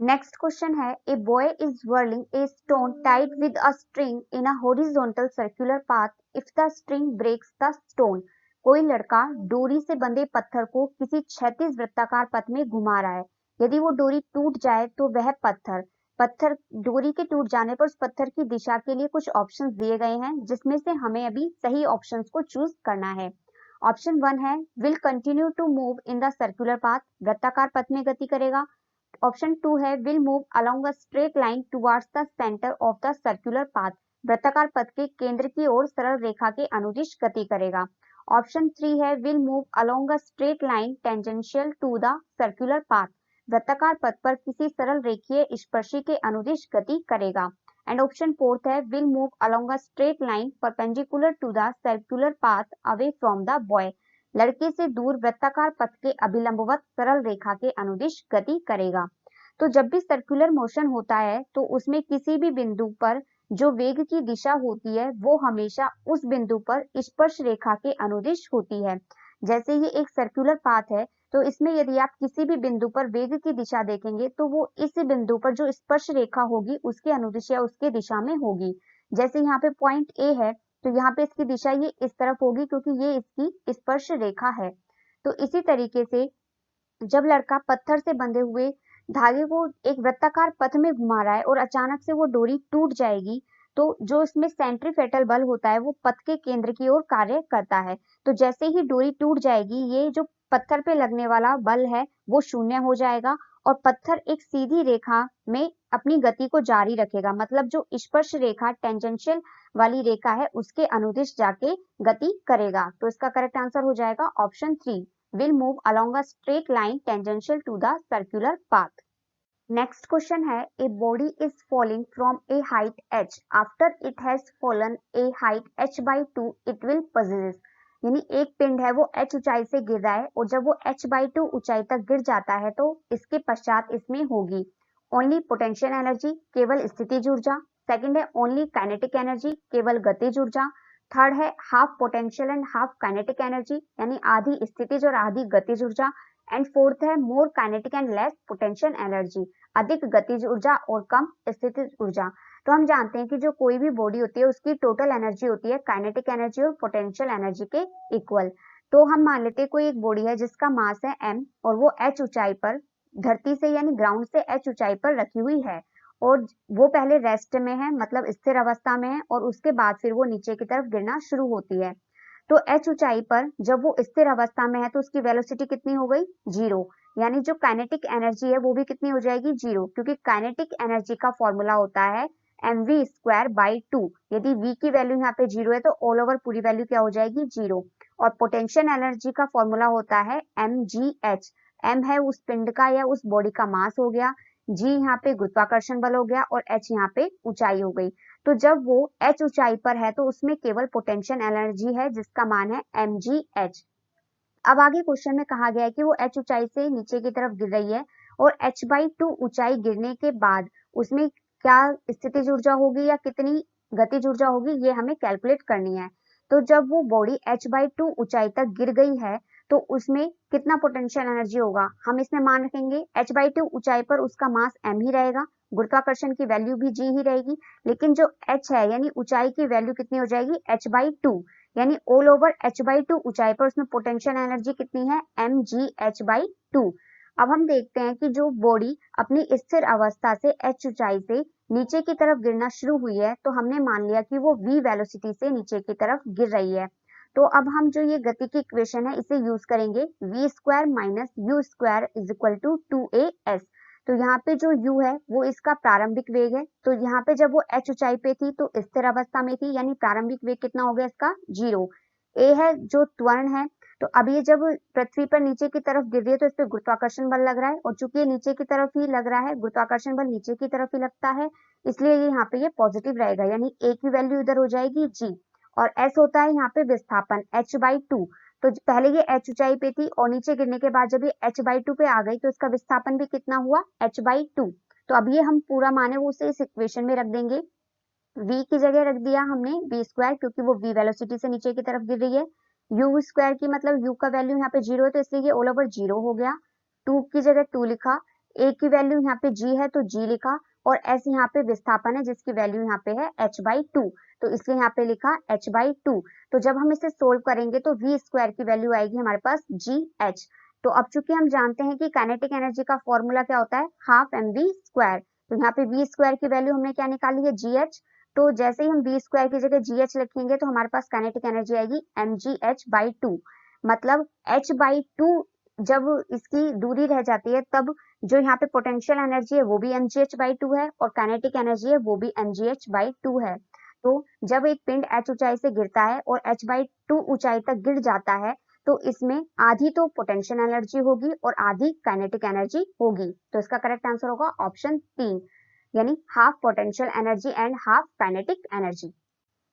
नेक्स्ट क्वेश्चन है, a boy is whirling a stone tied with a string in a horizontal circular path if the string breaks the stone। कोई लड़का डोरी से बंधे पत्थर को किसी क्षैतिज वृत्ताकार पथ में घुमा रहा है। यदि वो डोरी टूट जाए तो वह पत्थर पत्थर डोरी के टूट जाने पर उस पत्थर की दिशा के लिए कुछ ऑप्शंस दिए गए हैं, जिसमें से हमें अभी सही ऑप्शंस को चूज करना है। ऑप्शन 1 है will continue to move in the circular path, वृत्ताकार पथ में गति करेगा। ऑप्शन 2 है will move along a straight line towards the centre of the circular path, वृत्ताकार पथ के केंद्र की ओर सरल रेखा के अनुदिश गति करेगा। ऑप्शन 3 है will move along a straight line tangential to the circular path, वृत्ताकार पथ पर किसी सरल रेखीय स्पर्शी के अनुदिश गति करेगा। एंड ऑप्शन 4 है will move along a straight line perpendicular to the circular path away from the boy, लड़के से दूर वृत्ताकार पथ के अभिलंबवत सरल रेखा के अनुदिश गति करेगा। तो जब भी सर्कुलर मोशन होता है तो उसमें किसी भी बिंदु पर जो वेग की दिशा होती है वो हमेशा उस बिंदु पर स्पर्श रेखा के अनुदिश होती है। जैसे ये एक सर्कुलर पाथ है तो इसमें यदि आप किसी भी बिंदु पर वेग की दिशा देखेंगे तो वो इस बिंदु पर जो स्पर्श रेखा होगी उसके अनुदिश या उसके दिशा में होगी। जैसे यहाँ पे पॉइंट ए है तो यहाँ पे इसकी दिशा ये इस तरफ होगी क्योंकि ये इसकी स्पर्श रेखा है। तो इसी तरीके से जब लड़का पत्थर से बंधे हुए धागे को एक वृत्ताकार पथ में घुमा रहा है और अचानक से वो डोरी टूट जाएगी तो जो इसमें सेंट्रीफेटल बल होता है वो पथ के केंद्र की ओर कार्य करता है। तो जैसे ही डोरी टूट जाएगी ये जो पत्थर पे लगने वाला बल है वो शून्य हो जाएगा और पत्थर एक सीधी रेखा में अपनी गति को जारी रखेगा, मतलब जो स्पर्श रेखा टेंजेंशियल वाली रेखा है उसके अनुदिश जाके गति करेगा। तो इसका करेक्ट आंसर हो जाएगा option 3 will move along a straight line tangential to the circular path. Next question है, a body is falling from a height h. After it has fallen a height h by 2, it will possess. यानी एक पिंड है वो h ऊंचाई से गिर रहा है और जब वो h by 2 ऊंचाई तक गिर जाता है तो इसके पश्चात इसमें होगी ओनली पोटेंशियल एनर्जी, केवल स्थितिज ऊर्जा। सेकंड है ओनली काइनेटिक एनर्जी, केवल गतिज ऊर्जा। थर्ड है half potential and half kinetic energy, यानी आधी स्थितिज और आधी गतिज ऊर्जा। एंड फोर्थ है मोर kinetic and less potential energy, अधिक गतिज ऊर्जा और कम स्थितिज ऊर्जा। तो हम जानते हैं कि जो कोई भी बॉडी होती है उसकी टोटल एनर्जी होती है काइनेटिक एनर्जी और पोटेंशियल एनर्जी के इक्वल। तो हम मान लेते हैं कोई एक बॉडी है जिसका मास है m और वो h ऊंचाई पर धरती से यानी ग्राउंड से h ऊंचाई पर रखी हुई है और वो पहले रेस्ट में है, मतलब स्थिर अवस्था में है और उसके बाद फिर वो नीचे की तरफ गिरना शुरू होती है। तो h ऊंचाई पर जब वो स्थिर अवस्था में है तो उसकी वेलोसिटी कितनी हो गई, 0। यानी जो काइनेटिक एनर्जी है वो भी कितनी हो जाएगी, 0, क्योंकि काइनेटिक एनर्जी का फॉर्मूला होता है mv²/2। यदि v की वैल्यू यहाँ पे 0 है तो ऑल ओवर पूरी वैल्यू क्या हो जाएगी, 0। और पोटेंशियल एनर्जी का फॉर्मूला होता है mgh। m है उस पिंड का या उस बॉडी का मास हो गया, g यहाँ पे गुरुत्वाकर्षण बल हो गया और h यहाँ पे ऊंचाई हो गई। तो जब वो h ऊंचाई पर है तो उसमें केवल पोटेंशियल एनर्जी है जिसका मान है mgh। अब आगे क्वेश्चन में कहा गया है कि वो h ऊंचाई से नीचे की तरफ गिर रही है और h/2 ऊंचाई गिरने के बाद उसमें क्या स्थितिज ऊर्जा होगी या कितनी गतिज ऊर्जा होगी ये हमें कैलकुलेट करनी है। तो जब वो बॉडी h/2 ऊंचाई तक गिर गई है तो उसमें कितना पोटेंशियल एनर्जी होगा, हम इसमें मान रखेंगे h/2 ऊंचाई पर उसका मास m ही रहेगा, गुरुत्वाकर्षण की वैल्यू भी g ही रहेगी, लेकिन जो h है यानी ऊंचाई की वैल्यू कितनी हो जाएगी, h/2, यानी ऑल ओवर h/2 ऊंचाई पर उसमें पोटेंशियल एनर्जी कितनी है, mgh/2। अब हम देखते हैं कि जो बॉडी अपनी स्थिर अवस्था से h ऊंचाई से नीचे की तरफ गिरना शुरू हुई है तो हमने मान लिया कि वो v वेलोसिटी से नीचे की तरफ गिर रही है। तो अब हम जो ये गति की इक्वेशन है इसे यूज करेंगे, v² - u² = 2as। तो यहाँ पे जो u है वो इसका प्रारंभिक वेग है, तो यहाँ पे जब वो h ऊंचाई पे थी तो स्थिर अवस्था में थी, यानी प्रारंभिक वेग कितना हो गया इसका, 0। a है जो त्वरण है तो अब ये जब पृथ्वी पर नीचे की तरफ गिर रही है तो इस पे गुरुत्वाकर्षण बल लग रहा है, और चूंकि ये नीचे की तरफ ही लग रहा है, गुरुत्वाकर्षण बल नीचे की तरफ ही लगता है, इसलिए ये यहाँ पे ये पॉजिटिव रहेगा, यानी A की वैल्यू इधर हो जाएगी G, और S होता है यहाँ पे विस्थापन H/2। तो पहले ये H ऊंचाई पे थी और नीचे गिरने के बाद जब ये H/2 पे आ गई तो इसका विस्थापन भी कितना हुआ, H/2। तो अब ये हम पूरा माने वो उसे इस इक्वेशन में रख देंगे। v की जगह रख दिया हमने v², क्योंकि वो v वेलोसिटी से नीचे की तरफ गिर रही है। u² की मतलब u का वैल्यू यहाँ पे 0 है तो इसलिए ये ऑल ओवर 0 हो गया। 2 की जगह 2 लिखा, a की वैल्यू यहाँ पे g है तो g लिखा, और s यहाँ पे विस्थापन है जिसकी वैल्यू यहाँ पे है h/2, तो इसलिए यहाँ पे लिखा h/2। तो जब हम इसे सोल्व करेंगे तो v² की वैल्यू आएगी हमारे पास gh। तो अब चूंकि हम जानते हैं कि काइनेटिक एनर्जी का फॉर्मूला क्या होता है, हाफ mv², तो यहाँ पे v² की वैल्यू हमने क्या निकाली है, gh। तो जैसे ही हम v² की जगह gh लिखेंगे तो हमारे पास काइनेटिक एनर्जी आएगी mgh/2। मतलब h/2 जब इसकी दूरी रह जाती है तब जो यहाँ पे पोटेंशियल एनर्जी है वो भी mgh/2 है, और काइनेटिक एनर्जी है वो भी mgh/2 है। तो जब एक पिंड h ऊंचाई से गिरता है और h/2 ऊंचाई तक गिर जाता है तो इसमें आधी तो पोटेंशियल एनर्जी होगी और आधी काइनेटिक एनर्जी होगी। तो इसका करेक्ट आंसर होगा ऑप्शन 3, यानी half potential energy and half kinetic energy.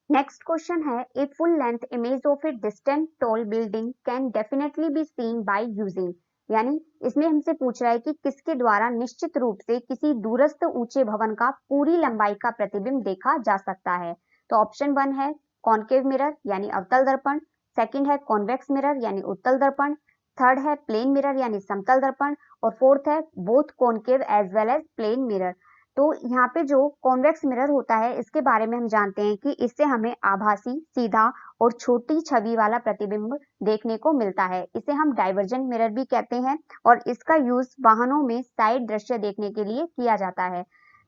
Next question है, a full length image of a distant tall building can definitely be seen by using, यानी इसमें हमसे पूछ रहा है कि किसके द्वारा निश्चित रूप से किसी दूरस्थ ऊंचे भवन का पूरी लंबाई का प्रतिबिंब देखा जा सकता है। तो ऑप्शन 1 है कॉनकेव मिरर यानी अवतल दर्पण, सेकंड है कॉन्वेक्स मिरर यानी उत्तल दर्पण, थर्ड है प्लेन मिरर यानी समतल दर्पण, और फोर्थ है both concave as well as plane mirror. तो यहाँ पे जो कॉन्वेक्स मिरर होता है इसके बारे में हम जानते हैं कि इससे हमें आभासी, सीधा और छोटी छवि वाला प्रतिबिंब देखने को मिलता है। इसे हम डाइवर्जेंट मिरर भी कहते हैं, और इसका यूज वाहनों में साइड दृश्य देखने के लिए किया जाता है।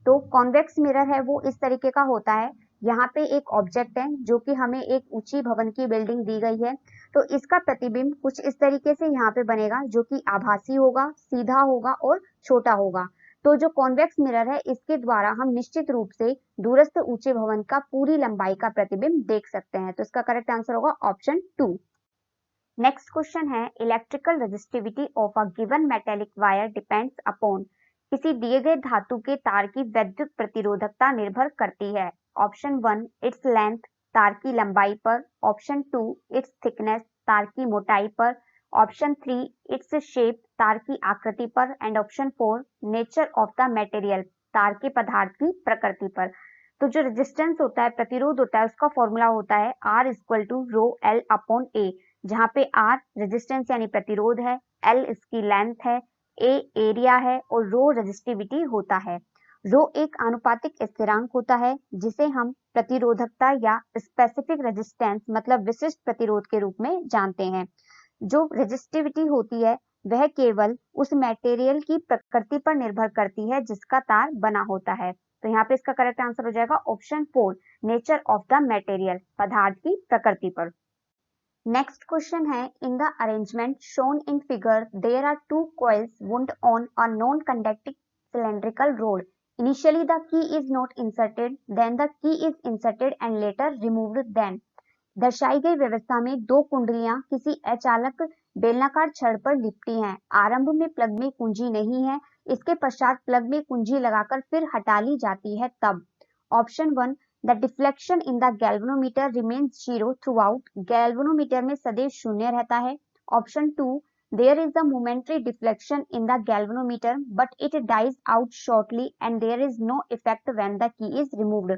तो कॉन्वेक्स मिरर है वो इस तरीके का होता है, यहाँ पे एक ऑब्जेक्ट है जो कि हमें एक ऊंची भवन की बिल्डिंग दी गई है, तो इसका प्रतिबिंब कुछ इस तरीके से यहाँ पे बनेगा जो कि आभासी होगा, सीधा होगा और छोटा होगा। तो जो कॉन्वेक्स मिरर है इसके द्वारा हम निश्चित रूप से दूरस्थ ऊंचे भवन का पूरी लंबाई का प्रतिबिंब देख सकते हैं। तो इसका करेक्ट आंसर होगा ऑप्शन 2। नेक्स्ट क्वेश्चन है, electrical resistivity of a given metallic wire depends upon, किसी दिए गए धातु के तार की विद्युत प्रतिरोधकता निर्भर करती है। ऑप्शन 1 इट्स लेंथ, तार की लंबाई पर, ऑप्शन 2 इट्स थिकनेस, तार की मोटाई पर, ऑप्शन 3 इट्स शेप, तार की आकृति पर, and option 4 nature of the material, तार के पदार्थ की प्रकृति पर। तो जो रेजिस्टेंस होता है, प्रतिरोध होता है, उसका फॉर्मूला होता है R equal to rho L upon A, जहाँ पे R रेजिस्टेंस यानी प्रतिरोध है, L इसकी लेंथ है, A एरिया है और रो रेजिस्टिविटी होता है। रो एक आनुपातिक स्थिरांक होता है जिसे हम प्रतिरोधकता या स्पेसिफिक रेजिस्टेंस मतलब विशिष्ट प्रतिरोध के रूप में जानते हैं। जो रेजिस्टिविटी होती है वह केवल उस मटेरियल की प्रकृति पर निर्भर करती है जिसका तार बना होता है। तो यहाँ पे इसका करेक्ट आंसर हो जाएगा option 4 nature of the material, पदार्थ की प्रकृति पर। नेक्स्ट क्वेश्चन है, in the arrangement shown in figure there are two coils wound on a non conducting cylindrical rod. Initially the key is not inserted, then the key is inserted and later removed. Then दर्शाई गई व्यवस्था में दो कुंडलियां किसी अचालक बेलनाकार छड़ पर लिपटी हैं। आरंभ में प्लग में कुंजी नहीं है, इसके पश्चात प्लग में कुंजी लगाकर फिर हटा ली जाती है तब। Option 1 the deflection in the galvanometer remains zero through out, galvanometer में सदैव शून्य रहता है। Option 2 there is a momentary deflection in the galvanometer but it dies out shortly and there is no effect when the key is removed.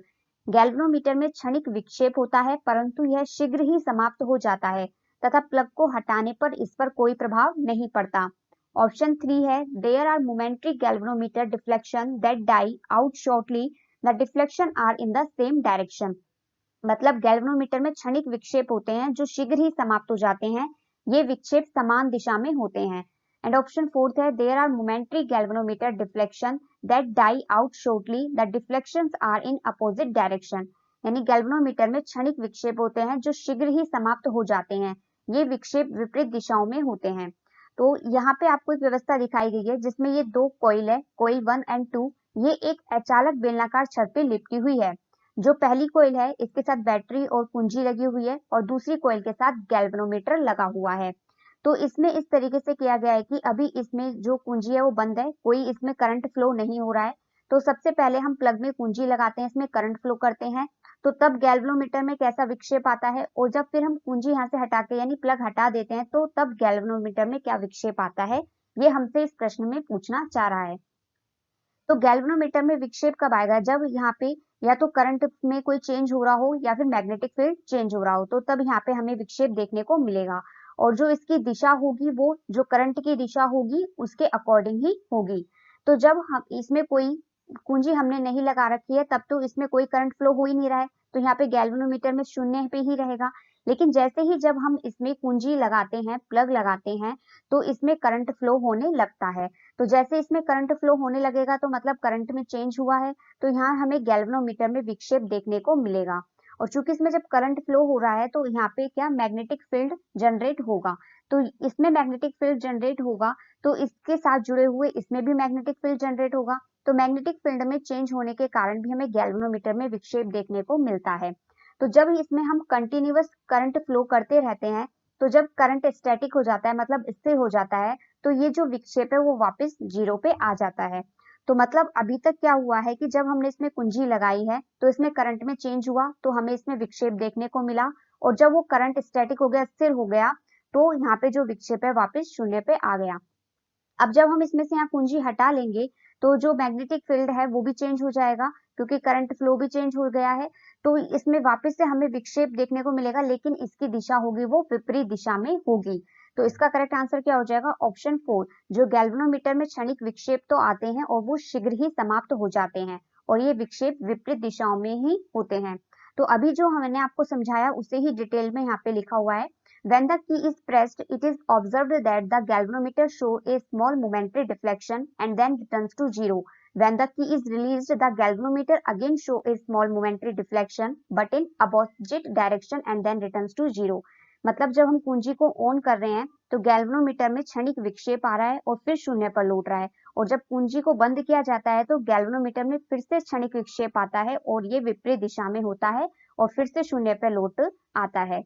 Galvanometer में क्षणिक विक्षेप होता है परंतु यह शीघ्र ही समाप्त हो जाता है तथा प्लग को हटाने पर इस पर कोई प्रभाव नहीं पड़ता। ऑप्शन 3 है there are momentary galvanometer deflection that die out shortly, the deflection are in the same direction, मतलब गैल्वेनोमीटर में क्षणिक विक्षेप होते हैं जो शीघ्र ही समाप्त हो जाते हैं, ये विक्षेप समान दिशा में होते हैं। एंड ऑप्शन 4 है there are momentary galvanometer deflection that die out shortly, the deflections are in opposite direction, यानी गैल्वेनोमीटर में क्षणिक विक्षेप होते हैं जो शीघ्र ही समाप्त हो जाते हैं, ये विक्षेप विपरीत दिशाओं में होते हैं। तो यहाँ पे आपको एक व्यवस्था दिखाई गई है जिसमें ये दो कॉइल है, कॉइल 1 एंड 2, ये एक अचालक बेलनाकार छड़ पे लिपटी हुई है। जो पहली कॉइल है इसके साथ बैटरी और कुंजी लगी हुई है और दूसरी कॉइल के साथ गैल्वेनोमीटर लगा हुआ है। तो इसमें इस तरीके से किया गया है कि अभी इसमें जो कुंजी है वो बंद है, कोई इसमें करंट फ्लो नहीं हो रहा है। तो सबसे पहले हम प्लग में कुंजी लगाते हैं, इसमें करंट फ्लो करते हैं, तो तब गैल्वेनोमीटर में कैसा विक्षेप आता है, और जब फिर हम कुंजी यहाँ से हटा के यानी प्लग हटा देते हैं तो तब गैल्वेनोमीटर में क्या विक्षेप आता है, ये हमसे इस प्रश्न में पूछना चाह रहा है। तो गैल्वेनोमीटर में विक्षेप कब आएगा, जब यहाँ पे या तो करंट में कोई चेंज हो रहा हो या फिर मैग्नेटिक फील्ड चेंज हो रहा हो, तो तब यहाँ पे हमें विक्षेप देखने को मिलेगा। और जो इसकी दिशा होगी वो जो करंट की दिशा होगी उसके अकॉर्डिंग ही होगी। तो जब हम इसमें कोई कुंजी हमने नहीं लगा रखी है तब तो इसमें कोई करंट फ्लो हो ही नहीं रहा है, तो यहाँ पे गैल्वेनोमीटर में शून्य पे ही रहेगा। लेकिन जैसे ही जब हम इसमें कुंजी लगाते हैं, प्लग लगाते हैं, तो इसमें करंट फ्लो होने लगता है। तो जैसे इसमें करंट फ्लो होने लगेगा तो मतलब करंट में चेंज हुआ है, तो यहाँ हमें गैल्वेनोमीटर में विक्षेप देखने को मिलेगा। और चूंकि इसमें जब करंट फ्लो हो रहा है तो यहाँ पे क्या मैग्नेटिक फील्ड जनरेट होगा, तो इसमें मैग्नेटिक फील्ड जनरेट होगा तो इसके साथ जुड़े हुए इसमें भी मैग्नेटिक फील्ड जनरेट होगा। तो मैग्नेटिक फील्ड में चेंज होने के कारण भी हमें गैल्वेनोमीटर में विक्षेप देखने को मिलता है। तो जब इसमें हम कंटिन्यूअस करंट फ्लो करते रहते हैं, तो जब करंट स्टैटिक हो जाता है मतलब स्थिर हो जाता है, तो ये जो विक्षेप है वो वापस जीरो पे आ जाता है। तो मतलब अभी तक क्या हुआ है कि जब हमने इसमें कुंजी लगाई है तो इसमें करंट में चेंज हुआ तो हमें इसमें विक्षेप देखने को मिला, और जब वो करंट स्टैटिक हो गया, स्थिर हो गया, तो यहाँ पे जो विक्षेप है वापस शून्य पे आ गया। अब जब हम इसमें से यहाँ कुंजी हटा लेंगे तो जो मैग्नेटिक फील्ड है वो भी चेंज हो जाएगा, क्योंकि करंट फ्लो भी चेंज हो गया है। तो इसमें वापस से हमें विक्षेप देखने को मिलेगा, लेकिन इसकी दिशा होगी वो विपरीत दिशा में होगी। तो इसका करेक्ट आंसर क्या हो जाएगा, ऑप्शन 4। जो गैल्वेनोमीटर में क्षणिक विक्षेप तो आते हैं और वो शीघ्र ही समाप्त हो जाते हैं, और ये विक्षेप विपरीत दिशाओं में ही होते हैं। तो अभी जो मैंने आपको समझाया उसे ही डिटेल में यहाँ पे लिखा हुआ है। When the key is pressed, it is observed that the galvanometer shows a small momentary deflection and then returns to zero. When the key is released, the galvanometer again shows a small momentary deflection but in opposite direction and then returns to zero. मतलब जब हम कुंजी को on कर रहे हैं तो galvanometer में क्षणिक विक्षेप आ रहा है और फिर शून्य पर लौट रहा है, और जब कुंजी को बंद किया जाता है तो गैल्वेनोमीटर में फिर से क्षणिक विक्षेप आता है और ये विपरीत दिशा में होता है और फिर से शून्य पर लौट आता है।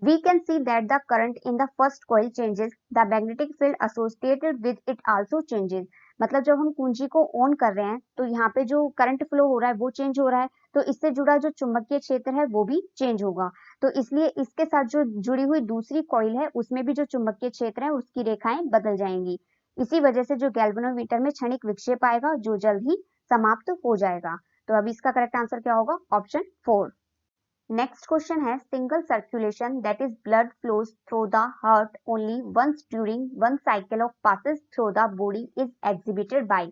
We can see that the current in the first coil changes, the magnetic field associated with it also changes. मतलब जब हम कुंजी को ऑन कर रहे हैं तो यहाँ पे जो करंट फ्लो हो रहा है वो चेंज हो रहा है, तो इससे जुड़ा जो चुंबकीय क्षेत्र है वो भी चेंज होगा। तो इसलिए इसके साथ जो जुड़ी हुई दूसरी कॉइल है उसमें भी जो चुंबकीय क्षेत्र है उसकी रेखाएं बदल जाएंगी। इसी वजह से जो गैल्वेनोमीटर में क्षणिक विक्षेप आएगा जो जल्द ही समाप्त हो जाएगा। तो अभी इसका करेक्ट आंसर क्या होगा, ऑप्शन 4। Next question है single circulation, that is blood flows through the heart only once during one cycle of passes through the body is exhibited by।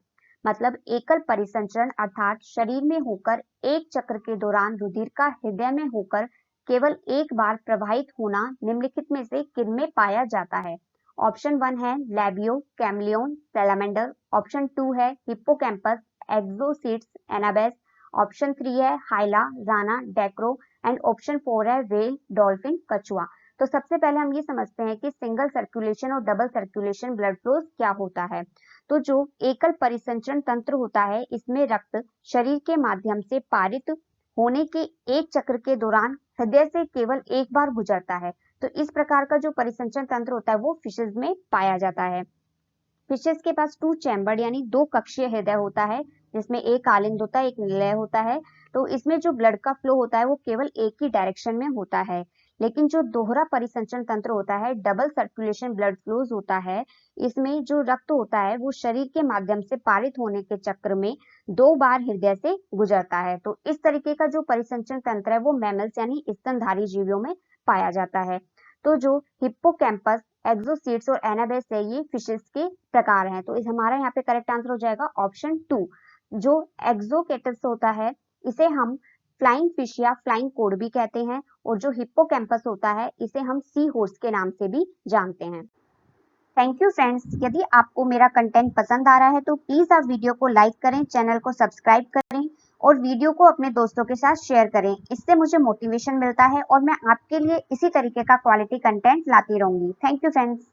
मतलब एकल परिसंचरण अर्थात शरीर में होकर एक चक्र के दौरान रुधिर का हृदय में होकर केवल एक बार प्रवाहित होना निम्नलिखित में से किन में पाया जाता है। ऑप्शन 1 है लैबियो कैमलियन सैलामेंडर, ऑप्शन 2 है हिप्पोकैम्पस एक्सोसिट्स एनाबेस, ऑप्शन 3 है हाइला राना डेक्रो, एंड ऑप्शन 4 है व्हेल डॉल्फिन कछुआ। तो सबसे पहले हम ये समझते हैं कि सिंगल सर्कुलेशन और डबल सर्कुलेशन ब्लड फ्लोज क्या होता है। तो जो एकल परिसंचरण तंत्र होता है इसमें रक्त शरीर के माध्यम से पारित होने के एक चक्र के दौरान हृदय से केवल एक बार गुजरता है। तो इस प्रकार का जो परिसंचरण तंत्र होता है वो फिशेज में पाया जाता है। फिशेस के पास 2 चैम्बर यानी 2 कक्षीय हृदय होता है, जिसमें एक आलिंद होता है एक निलय होता है। तो इसमें जो ब्लड का फ्लो होता है वो केवल एक ही डायरेक्शन में होता है। लेकिन जो दोहरा परिसंचरण तंत्र होता है डबल सर्कुलेशन ब्लड फ्लोज होता है, इसमें जो रक्त होता है वो शरीर के माध्यम से पारित होने के चक्र में 2 बार हृदय से गुजरता है। तो इस तरीके का जो परिसंचरण तंत्र है वो मैमल्स यानी स्तनधारी जीवियों में पाया जाता है। तो जो हिप्पोकैम्पस एक्सोसिट्स और एनाबेस है ये फिशेस के प्रकार हैं। तो इस हमारा यहाँ पे करेक्ट आंसर हो जाएगा ऑप्शन 2। जो एक्सोकेटस होता है इसे हम फ्लाइंग फिश या फ्लाइंग कोड भी कहते हैं, और जो हिप्पोकैम्पस होता है इसे हम सी हॉर्स के नाम से भी जानते हैं। थैंक यू फ्रेंड्स, यदि आपको मेरा कंटेंट पसंद आ रहा है तो प्लीज आप वीडियो को लाइक करें, चैनल को सब्सक्राइब करें और वीडियो को अपने दोस्तों के साथ शेयर करें। इससे मुझे मोटिवेशन मिलता है और मैं आपके लिए इसी तरीके का क्वालिटी कंटेंट लाती रहूंगी। Thank you friends.